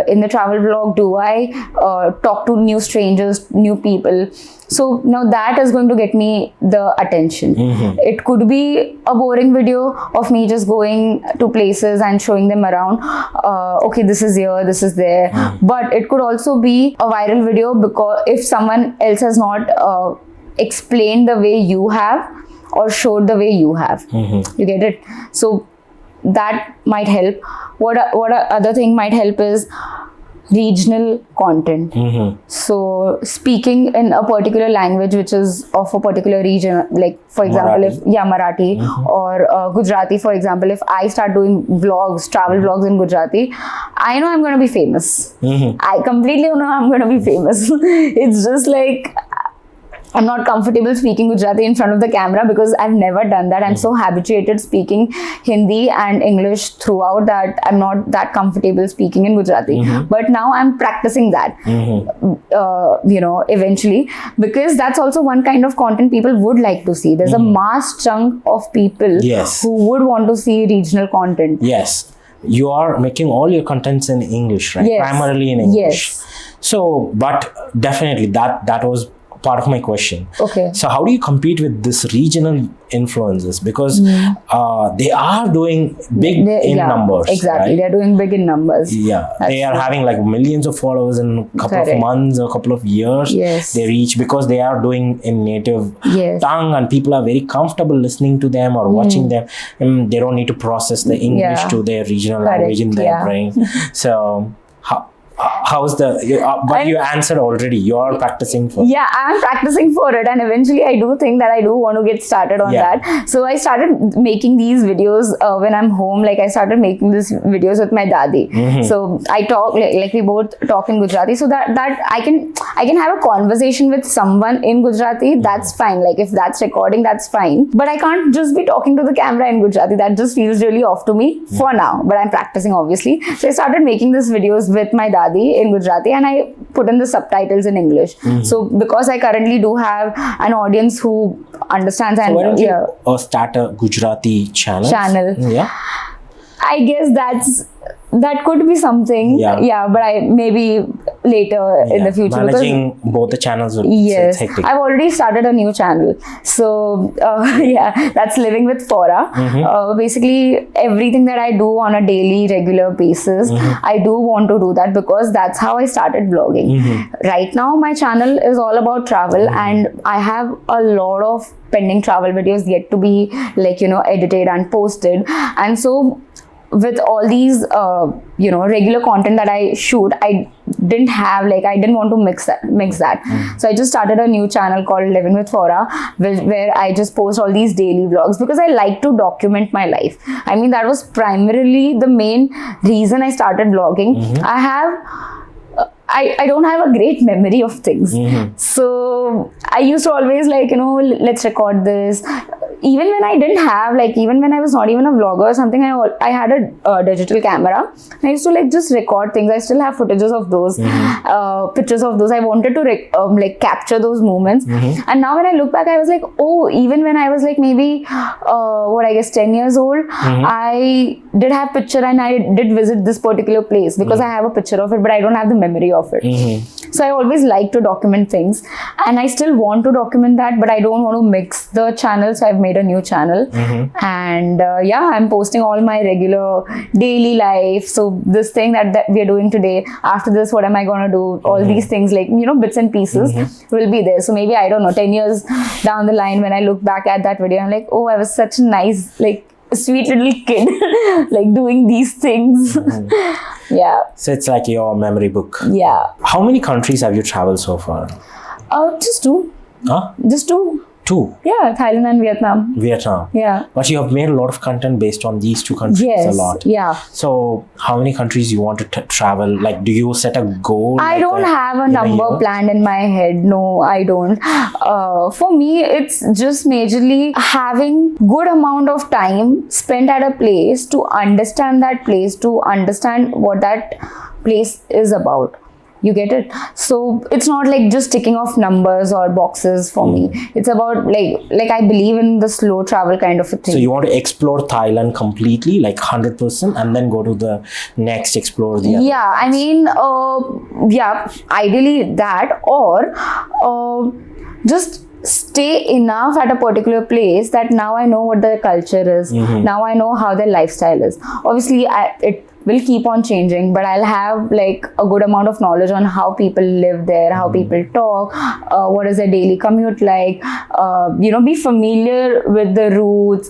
In the travel vlog, do I talk to new strangers, new people? So now that is going to get me the attention. It could be a boring video of me just going to places and showing them around. Okay, this is here, this is there. But it could also be a viral video, because if someone else has not explained the way you have or showed the way you have. You get it? So that might help. What other thing might help is regional content. So speaking in a particular language which is of a particular region, like for example, Marathi or Gujarati, for example, if I start doing vlogs, travel vlogs in Gujarati, I know I'm going to be famous. I completely know I'm going to be famous. It's just like I'm not comfortable speaking Gujarati in front of the camera because I've never done that. I'm so habituated speaking Hindi and English throughout that I'm not that comfortable speaking in Gujarati. But now I'm practicing that, eventually, because that's also one kind of content people would like to see. There's a mass chunk of people who would want to see regional content. Yes. You are making all your contents in English, right? Primarily in English. So, but definitely that was part of my question. Okay. So how do you compete with this regional influencers? Because they are doing big in numbers. Exactly. Right? They're doing big in numbers. Yeah. They are having like millions of followers in a couple of months or a couple of years. They reach, because they are doing in native tongue and people are very comfortable listening to them or watching them. They don't need to process the English to their regional language in their brain. So how's but you answered already. You're practicing for it. I'm practicing for it, and eventually I do think that I do want to get started on that. So I started making these videos when I'm home. Like I started making these videos with my dadi. So I talk like we both talk in Gujarati, so that I can have a conversation with someone in Gujarati. That's fine. Like if that's recording, that's fine. But I can't just be talking to the camera in Gujarati. That just feels really off to me for now. But I'm practicing, obviously. So I started making these videos with my dadi in Gujarati, and I put in the subtitles in English. So because I currently do have an audience who understands, and why don't you start a Gujarati channel? I guess that could be something. But I maybe later in the future, managing both the channels would it's hectic. I've already started a new channel, so that's Living with Fora. Basically everything that I do on a daily regular basis, I do want to do that because that's how I started vlogging. Right now my channel is all about travel, and I have a lot of pending travel videos yet to be edited and posted. And so with all these regular content that I shoot, I didn't want to mix that. So I just started a new channel called Living with Fora, where I just post all these daily vlogs because I like to document my life. I mean, that was primarily the main reason I started vlogging. I don't have a great memory of things. So I used to always let's record this. even when I didn't have, like, even when I was not even a vlogger or something, I had a digital camera. I used to like just record things. I still have footages of those, pictures of those. I wanted to like capture those moments. And now when I look back, I was like, oh, even when I was like maybe, 10 years old, I did have picture and I did visit this particular place because I have a picture of it, but I don't have the memory of it. So I always like to document things, and I still want to document that, but I don't want to mix the channel. So I've made a new channel, and I'm posting all my regular daily life. So this thing that we are doing today, after this, what am I going to do? All these things, like, you know, bits and pieces will be there. So maybe, I don't know, 10 years down the line, when I look back at that video, I'm like, oh, I was such a nice, like, sweet little kid, like doing these things. Yeah. So it's like your memory book. Yeah. How many countries have you traveled so far? Just two. Huh? Just two. Two? Yeah, Thailand and Vietnam. Vietnam. Yeah. But you have made a lot of content based on these two countries. Yes. A lot. Yeah. So how many countries you want to travel? Like, do you set a goal? I don't have a number planned in my head. No, I don't. For me, it's just majorly having good amount of time spent at a place to understand that place, to understand what that place is about. You get it? So it's not like just ticking off numbers or boxes for me. It's about like I believe in the slow travel kind of a thing. So you want to explore Thailand completely, like 100%, and then go to the next, explore the other. Yeah, I mean, ideally that, or just stay enough at a particular place that now I know what their culture is. Now I know how their lifestyle is. Obviously, it will keep on changing, but I'll have like a good amount of knowledge on how people live there, how people talk, what is their daily commute like, be familiar with the routes.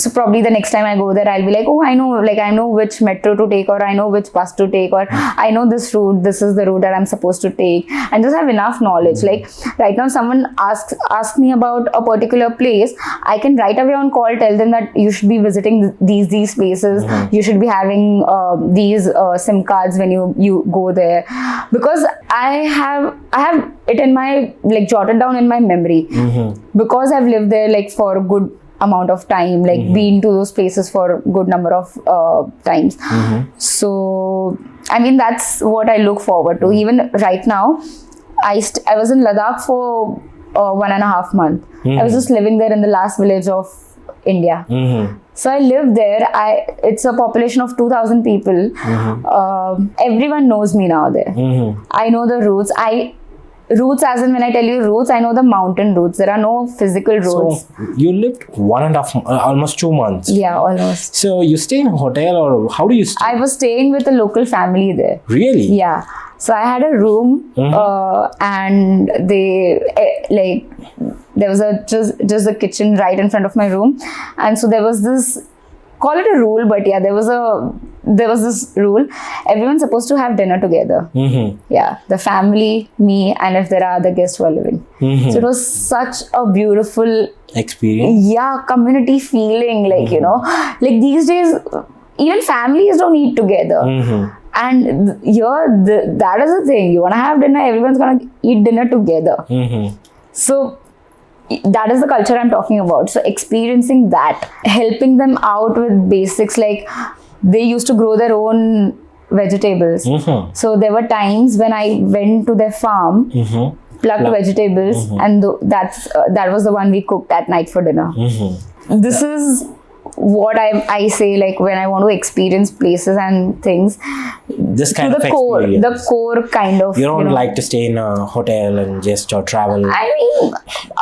So probably the next time I go there, I'll be like, oh, I know which metro to take, or I know which bus to take, or I know this route, this is the route that I'm supposed to take, and just have enough knowledge. Like right now, someone asks me about a particular place, I can right away on call tell them that you should be visiting these places, you should be having these SIM cards when you go there, because I have it in my, like, jotted down in my memory, because I've lived there like for a good amount of time, like been to those places for a good number of times. So I mean, that's what I look forward to. Even right now, I was in Ladakh for 1.5 months. I was just living there in the last village of India. So I live there. It's a population of 2,000 people. Everyone knows me now there. I know the routes. Routes, as in when I tell you routes, I know the mountain routes. There are no physical roads. So you lived 1.5, almost 2 months. Yeah, almost. So you stay in a hotel, or how do you stay? I was staying with a local family there. Really? Yeah. So I had a room, and there was just a kitchen right in front of my room, and so there was this, call it a rule, but yeah, there was this rule. Everyone's supposed to have dinner together. Yeah, the family, me, and if there are other guests who are living. So it was such a beautiful experience. Yeah, community feeling, like like these days, even families don't eat together. And that is the thing. You want to have dinner, everyone's going to eat dinner together. So that is the culture I'm talking about. So experiencing that, helping them out with basics, like they used to grow their own vegetables. So there were times when I went to their farm, plucked vegetables, and that was the one we cooked at night for dinner. This is what I say, like, when I want to experience places and things, this kind of experience. The core kind of. You don't like to stay in a hotel and just travel. I mean,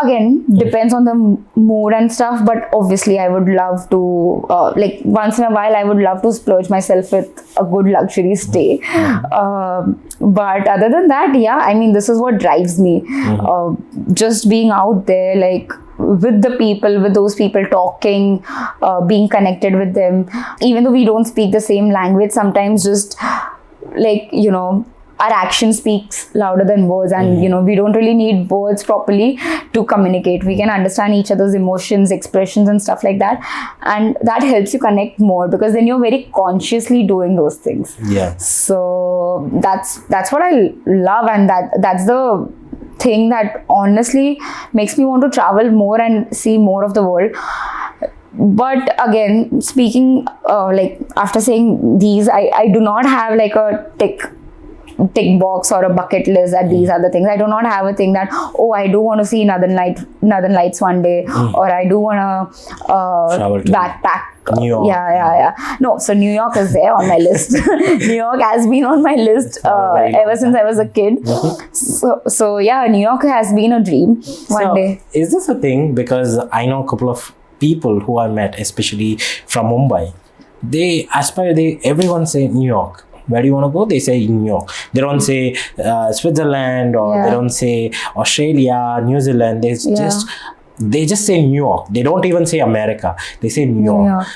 again, depends on the mood and stuff, but obviously I would love to, like, once in a while I would love to splurge myself with a good luxury stay. But other than that, yeah, I mean, this is what drives me. Just being out there, like, with the people, with those people, talking, being connected with them. Even though we don't speak the same language, sometimes just like, our action speaks louder than words, and we don't really need words properly to communicate. We can understand each other's emotions, expressions, and stuff like that, and that helps you connect more, because then you're very consciously doing those things. Yeah. So that's what I love, and that's the thing that honestly makes me want to travel more and see more of the world. But again, speaking like after saying these, I do not have like a tick box or a bucket list that these are the things. I do not have a thing that, oh, I do want to see Northern Lights one day, or I do want to backpack. New York. Yeah. No, so New York is there on my list. New York has been on my list ever since I was a kid. So yeah, New York has been a dream one day. Is this a thing? Because I know a couple of people who I met, especially from Mumbai. They aspire. Everyone say New York. Where do you want to go? They say New York. They don't say Switzerland, or they don't say Australia, New Zealand. They just say New York. They don't even say America. They say New York.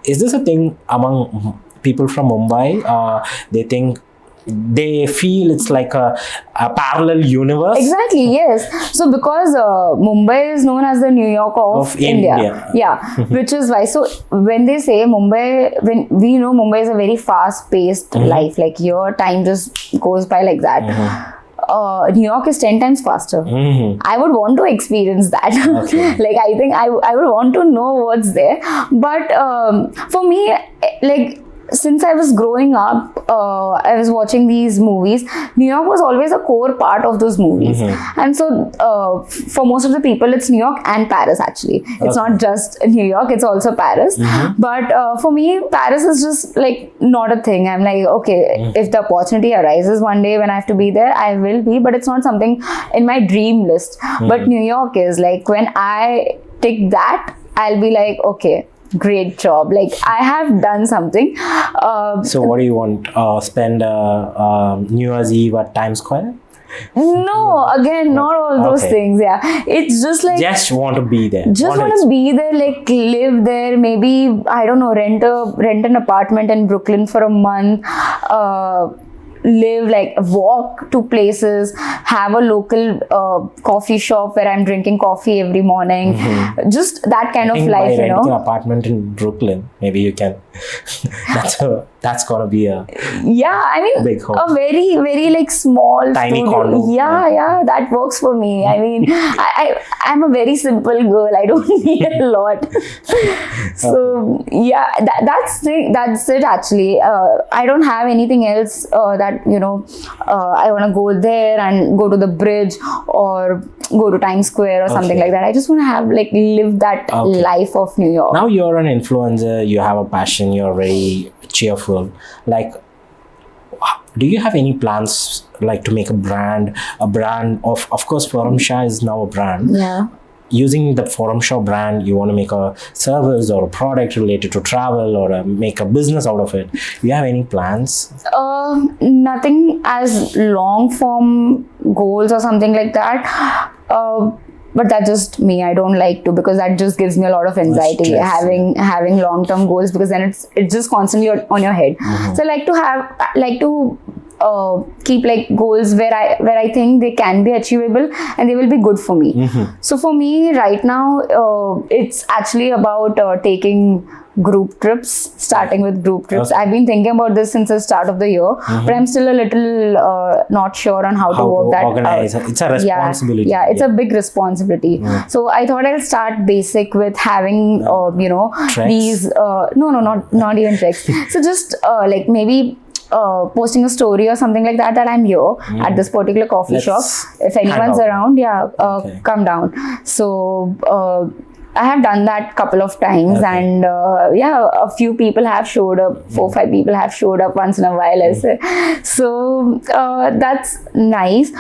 Is this a thing among people from Mumbai? They feel it's like a parallel universe. Exactly, yes. So because Mumbai is known as the New York of India. Yeah, which is why. So when they say Mumbai, when we know Mumbai is a very fast-paced life, like your time just goes by like that. New York is 10 times faster. I would want to experience that. Like, I think I would want to know what's there. But for me, like, since I was growing up, I was watching these movies. New York was always a core part of those movies. And so for most of the people, it's New York and Paris actually. It's not just New York, it's also Paris. But for me, Paris is just like not a thing. I'm like, okay, if the opportunity arises one day when I have to be there, I will be. But it's not something in my dream list. But New York is like, when I tick that, I'll be like, okay, great job, like I have done something. So what do you want, spend New Year's Eve at Times Square? No, again, not all those things. Yeah, it's just like just want to be there, just want to be there, like live there, maybe I don't know, rent an apartment in Brooklyn for a month, live, like walk to places, have a local coffee shop where I'm drinking coffee every morning. Just that kind of life, by renting an apartment in Brooklyn, maybe you can. That's gonna be a I mean, big home. A very, very like small tiny studio. condo. Yeah, that works for me. I mean, I'm a very simple girl. I don't need a lot. So yeah, that's it actually. I don't have anything else that I want to go there and go to the bridge or go to Times Square or something like that. I just want to have live that life of New York. Now you're an influencer. You have a passion. You're very cheerful. Like, do you have any plans like to make a brand of course Forum Shah is now a brand. Using the Forum Shah brand, you want to make a service or a product related to travel, or make a business out of it. Do you have any plans? Nothing as long form goals or something like that. But that's just me. I don't like to, because that just gives me a lot of anxiety, having long-term goals, because then it's just constantly on your head. So I like to keep goals where I think they can be achievable and they will be good for me. So for me right now, it's actually about taking group trips, starting with group trips. I've been thinking about this since the start of the year, but I'm still a little not sure on how to work that organize. It's a responsibility. It's a big responsibility. So I thought I'll start basic with having these not even treks. So just maybe posting a story or something like that I'm here at this particular coffee shop. If anyone's around, come down. So I have done that couple of times, and a few people have showed up, 4-5 people have showed up once in a while, I say. So that's nice,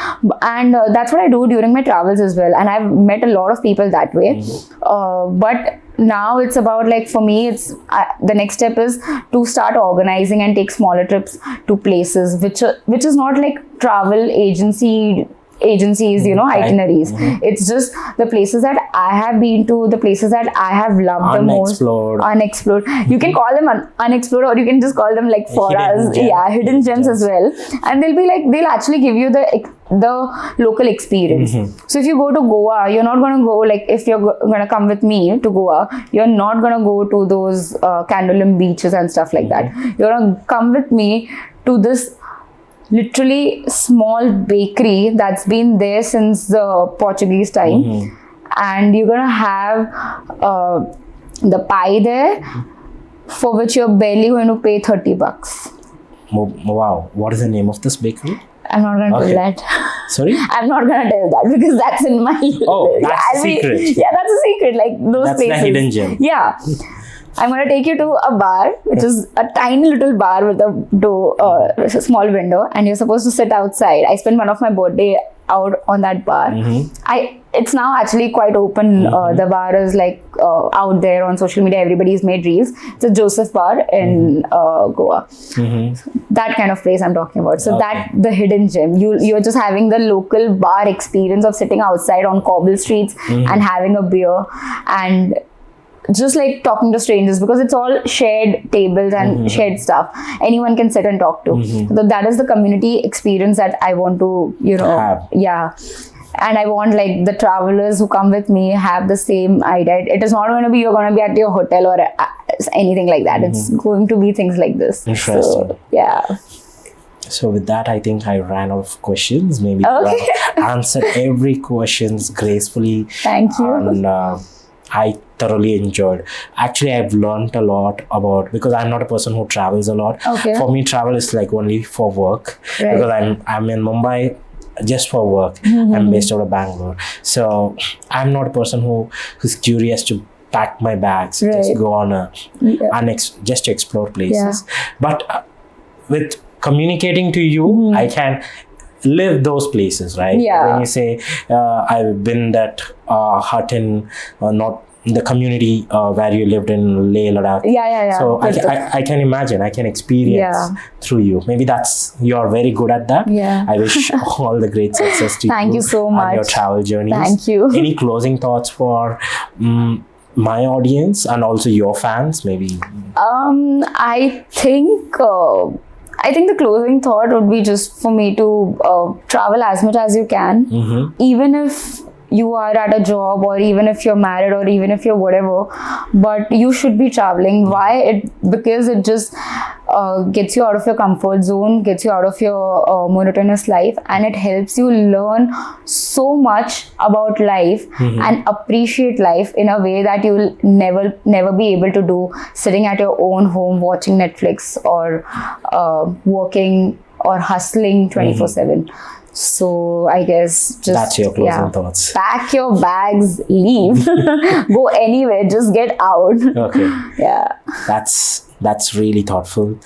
and that's what I do during my travels as well, and I've met a lot of people that way. But now it's about for me, it's the next step is to start organizing and take smaller trips to places which is not travel agencies, itineraries. It's just the places that I have been to, the places that I have loved the most. Unexplored. You can call them unexplored, or you can just call them for us. Hidden gems as well. And they'll actually give you the local experience. So if you go to Goa, you're not going to go, if you're going to come with me to Goa, you're not going to go to those Candolin beaches and stuff like that. You're going to come with me to this literally small bakery that's been there since the Portuguese time, and you're gonna have the pie there, for which you're barely going to pay $30. Wow, what is the name of this bakery? I'm not gonna tell that. Sorry? I'm not gonna tell that because that's in my. Oh, that's a secret. Yeah, that's a secret. Like those That's places. the hidden gem. Yeah. I'm gonna take you to a bar, which is a tiny little bar with a door, a small window, and you're supposed to sit outside. I spent one of my birthday out on that bar. It's now actually quite open. The bar is like out there on social media. Everybody's made reels. It's a Joseph bar in Goa. That kind of place I'm talking about. So that the hidden gem. You're just having the local bar experience of sitting outside on cobble streets and having a beer and just like talking to strangers, because it's all shared tables and shared stuff. Anyone can sit and talk to. So that is the community experience that I want to, have. Yeah. And I want like the travelers who come with me have the same idea. It is not going to be you're going to be at your hotel or anything like that. It's going to be things like this. Interesting. So, yeah. So with that, I think I ran out of questions. Maybe answered every questions gracefully. Thank you. And I thoroughly enjoyed. Actually, I've learned a lot about, because I'm not a person who travels a lot. For me, travel is like only for work. Because I'm in Mumbai just for work. I'm based out of Bangalore. So I'm not a person who's curious to pack my bags, just go on just to explore places. But with communicating to you, I can live those places, right? When you say I've been that hut in not the community where you lived in Leh Ladakh. So I can imagine, I can experience through you. Maybe you're very good at that. I wish all the great success to you. Thank you so much. And your travel journeys. Thank you. Any closing thoughts for my audience and also your fans, maybe? I think the closing thought would be just for me to travel as much as you can, even if you are at a job, or even if you're married, or even if you're whatever, but you should be traveling. Why? Because it just gets you out of your comfort zone, gets you out of your monotonous life, and it helps you learn so much about life and appreciate life in a way that you will never be able to do sitting at your own home watching Netflix or working or hustling 24/7. So I guess just that's your closing thoughts. Pack your bags, leave, go anywhere, just get out. That's really thoughtful.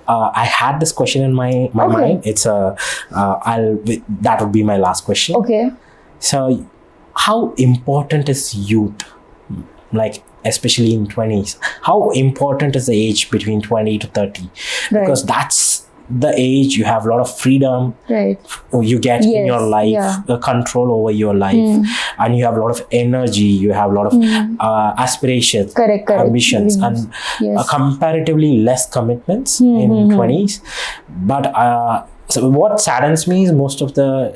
I had this question in my mind. It's that would be my last question. So how important is youth, like especially in 20s? How important is the age between 20 to 30? Because that's the age you have a lot of freedom, you get in your life, the control over your life, and you have a lot of energy, you have a lot of aspirations, ambitions, and comparatively less commitments in 20s. But so what saddens me is most of the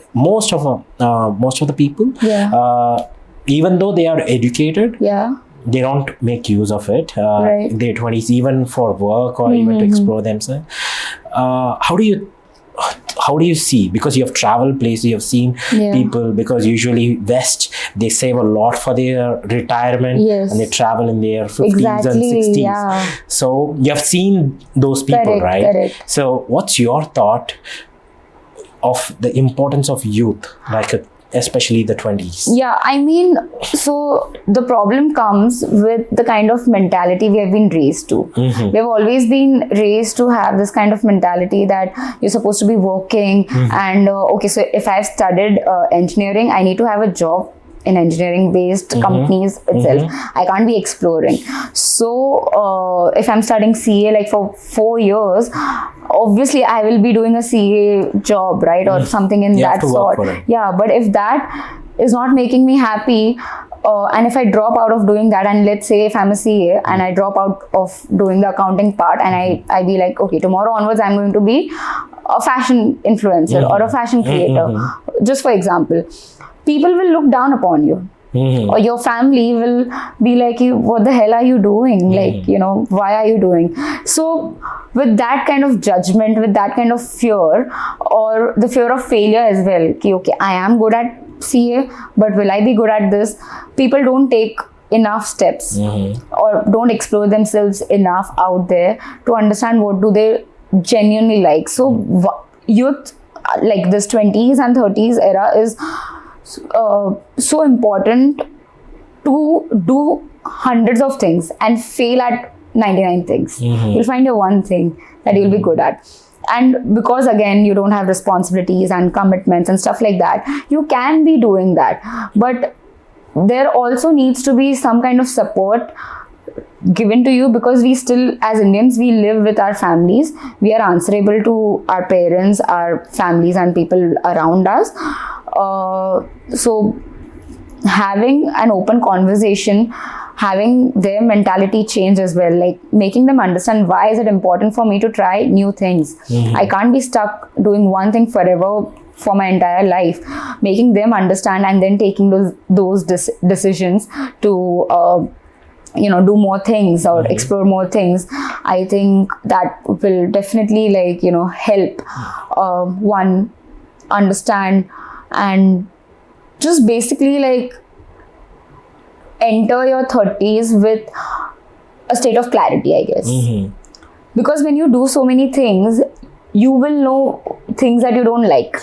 people, even though they are educated, they don't make use of it in their 20s, even for work or even to explore themselves. How do you see, because you have traveled places, you have seen people, because usually West, they save a lot for their retirement and they travel in their 50s and 60s. So you have seen those people, right? So what's your thought of the importance of youth, like especially the 20s? I mean, so the problem comes with the kind of mentality we have been raised to. We've always been raised to have this kind of mentality that you're supposed to be working and so if I've studied engineering, I need to have a job in engineering based companies itself. I can't be exploring. So if I'm studying CA like for 4 years, obviously I will be doing a CA job, right? Or something in that sort. But if that is not making me happy, and if I drop out of doing that, and let's say if I'm a CA and I drop out of doing the accounting part, and I be like, okay, tomorrow onwards I'm going to be a fashion influencer or a fashion creator, just for example, people will look down upon you. or your family will be like, what the hell are you doing? Like, why are you doing? So with that kind of judgment, with that kind of fear, or the fear of failure as well, okay, I am good at CA, but will I be good at this? People don't take enough steps or don't explore themselves enough out there to understand what do they genuinely like. So youth, like this 20s and 30s era is so important to do hundreds of things and fail at 99 things. You'll find your one thing that you'll be good at. And because again, you don't have responsibilities and commitments and stuff like that, you can be doing that. But there also needs to be some kind of support given to you, because we still, as Indians, we live with our families. We are answerable to our parents, our families and people around us. So having an open conversation, having their mentality change as well, like making them understand why is it important for me to try new things. I can't be stuck doing one thing forever for my entire life. Making them understand and then taking those decisions to do more things or explore more things. I think that will definitely help one understand and just basically enter your 30s with a state of clarity, I guess. Because when you do so many things, you will know things that you don't like.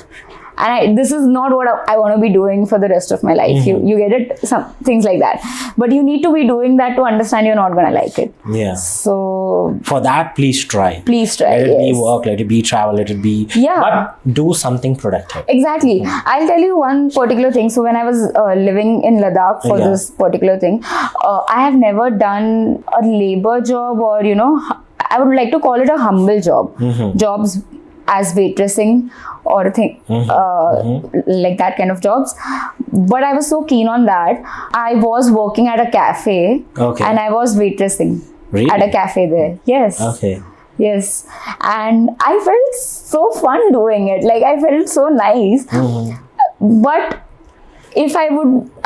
And this is not what I want to be doing for the rest of my life. You get it? Some things like that. But you need to be doing that to understand you're not going to like it. Yeah. So for that, please try. Please try. Let it be work, let it be travel, let it be... Yeah. But do something productive. Exactly. I'll tell you one particular thing. So when I was living in Ladakh for this particular thing, I have never done a labor job, or, I would like to call it a humble job. Jobs as waitressing or like that kind of jobs. But I was so keen on that. I was working at a cafe and I was waitressing at a cafe there. Yes. Okay. Yes. And I felt so fun doing it. Like, I felt so nice. But if I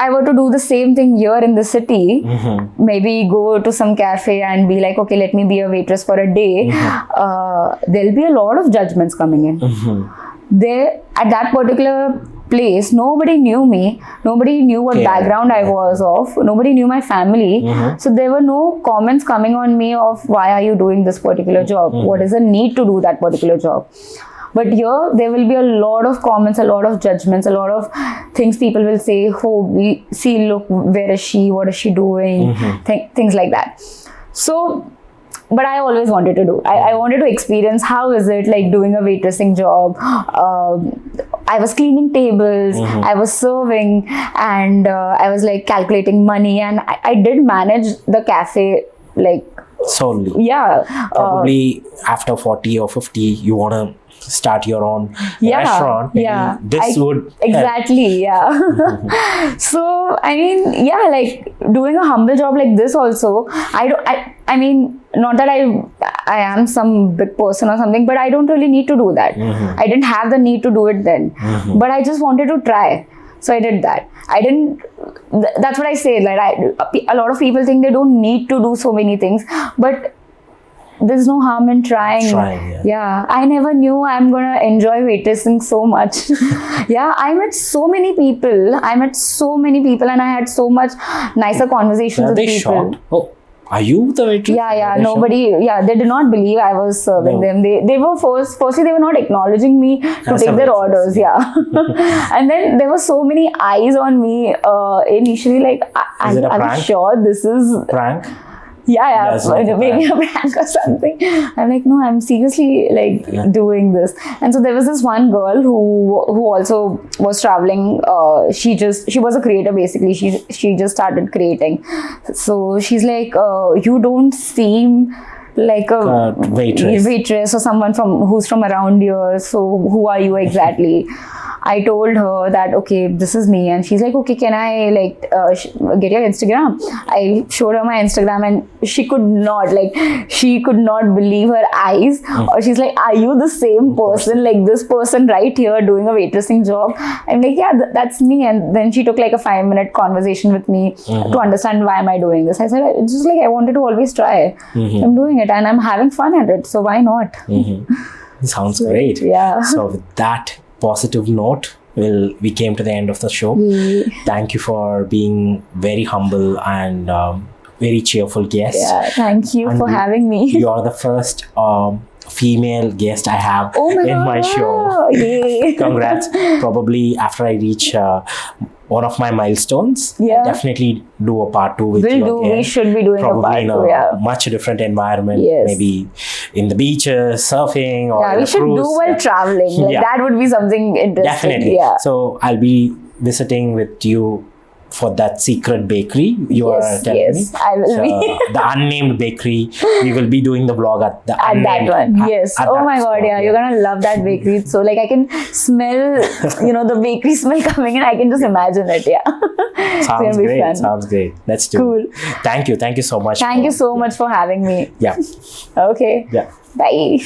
were to do the same thing here in the city, maybe go to some cafe and be like, okay, let me be a waitress for a day, there'll be a lot of judgments coming in. There, at that particular place, nobody knew me. Nobody knew what background I was of. Nobody knew my family. So there were no comments coming on me of, why are you doing this particular job? What is the need to do that particular job? But here, there will be a lot of comments, a lot of judgments, a lot of things people will say, oh, see, look, where is she? What is she doing? Things like that. So, but I always wanted to do. I wanted to experience how is it like doing a waitressing job. I was cleaning tables, I was serving, and I was like calculating money, and I did manage the cafe solely. Yeah. Probably after 40 or 50, you want to start your own restaurant. Yeah. This would exactly help. Yeah. So I mean, yeah, like doing a humble job like this also, I mean, not that I am some big person or something, but I don't really need to do that. I didn't have the need to do it then, but I just wanted to try. So I did that. That's what I say. Like a lot of people think they don't need to do so many things, but there's no harm in trying. Yeah. I never knew I'm gonna enjoy waitressing so much. Yeah, I met so many people, and I had so much nicer conversations with people. Shocked? Oh, are you the waitress? Yeah. They did not believe I was serving them. They were firstly, they were not acknowledging me to take their orders. Yeah. And then there were so many eyes on me initially, like, are you sure this is prank? Yeah, maybe a prank or something. I'm like, no, I'm seriously doing this. And so there was this one girl who also was traveling. She was a creator basically. She just started creating. So she's like, you don't seem like a waitress or someone who's from around here. So who are you exactly? I told her that, okay, this is me. And she's like, okay, can I like get your Instagram? I showed her my Instagram and she could not believe her eyes. Or she's like, are you the same person, like this person right here doing a waitressing job? I'm like, yeah, that's me. And then she took like a 5-minute conversation with me to understand why am I doing this. I said, it's just like I wanted to always try. I'm doing it and I'm having fun at it. So why not? Sounds great. Yeah. So with that positive note, we came to the end of the show. Thank you for being very humble and very cheerful guest. Yeah, thank you for having me. You're the first female guest I have my show. Yay. Congrats. Probably after I reach one of my milestones, I'll definitely do a part 2 with you again. We should be doing probably a part 2, much different environment, yes. Maybe in the beaches, surfing, or we should cruise. do while traveling. Like that would be something interesting. Definitely. Yeah. So I'll be visiting with you for that secret bakery you are telling me. I will be. The unnamed bakery. We will be doing the vlog at the unnamed, that one. Yes. At oh that my god, spot, you're gonna love that bakery. So like I can smell, the bakery smell coming in. I can just imagine it. Yeah. Sounds great. Fun. Sounds great. Let's do. Cool. Thank you. Thank you so much. Thank you so much for having me. Yeah. Okay. Yeah. Bye.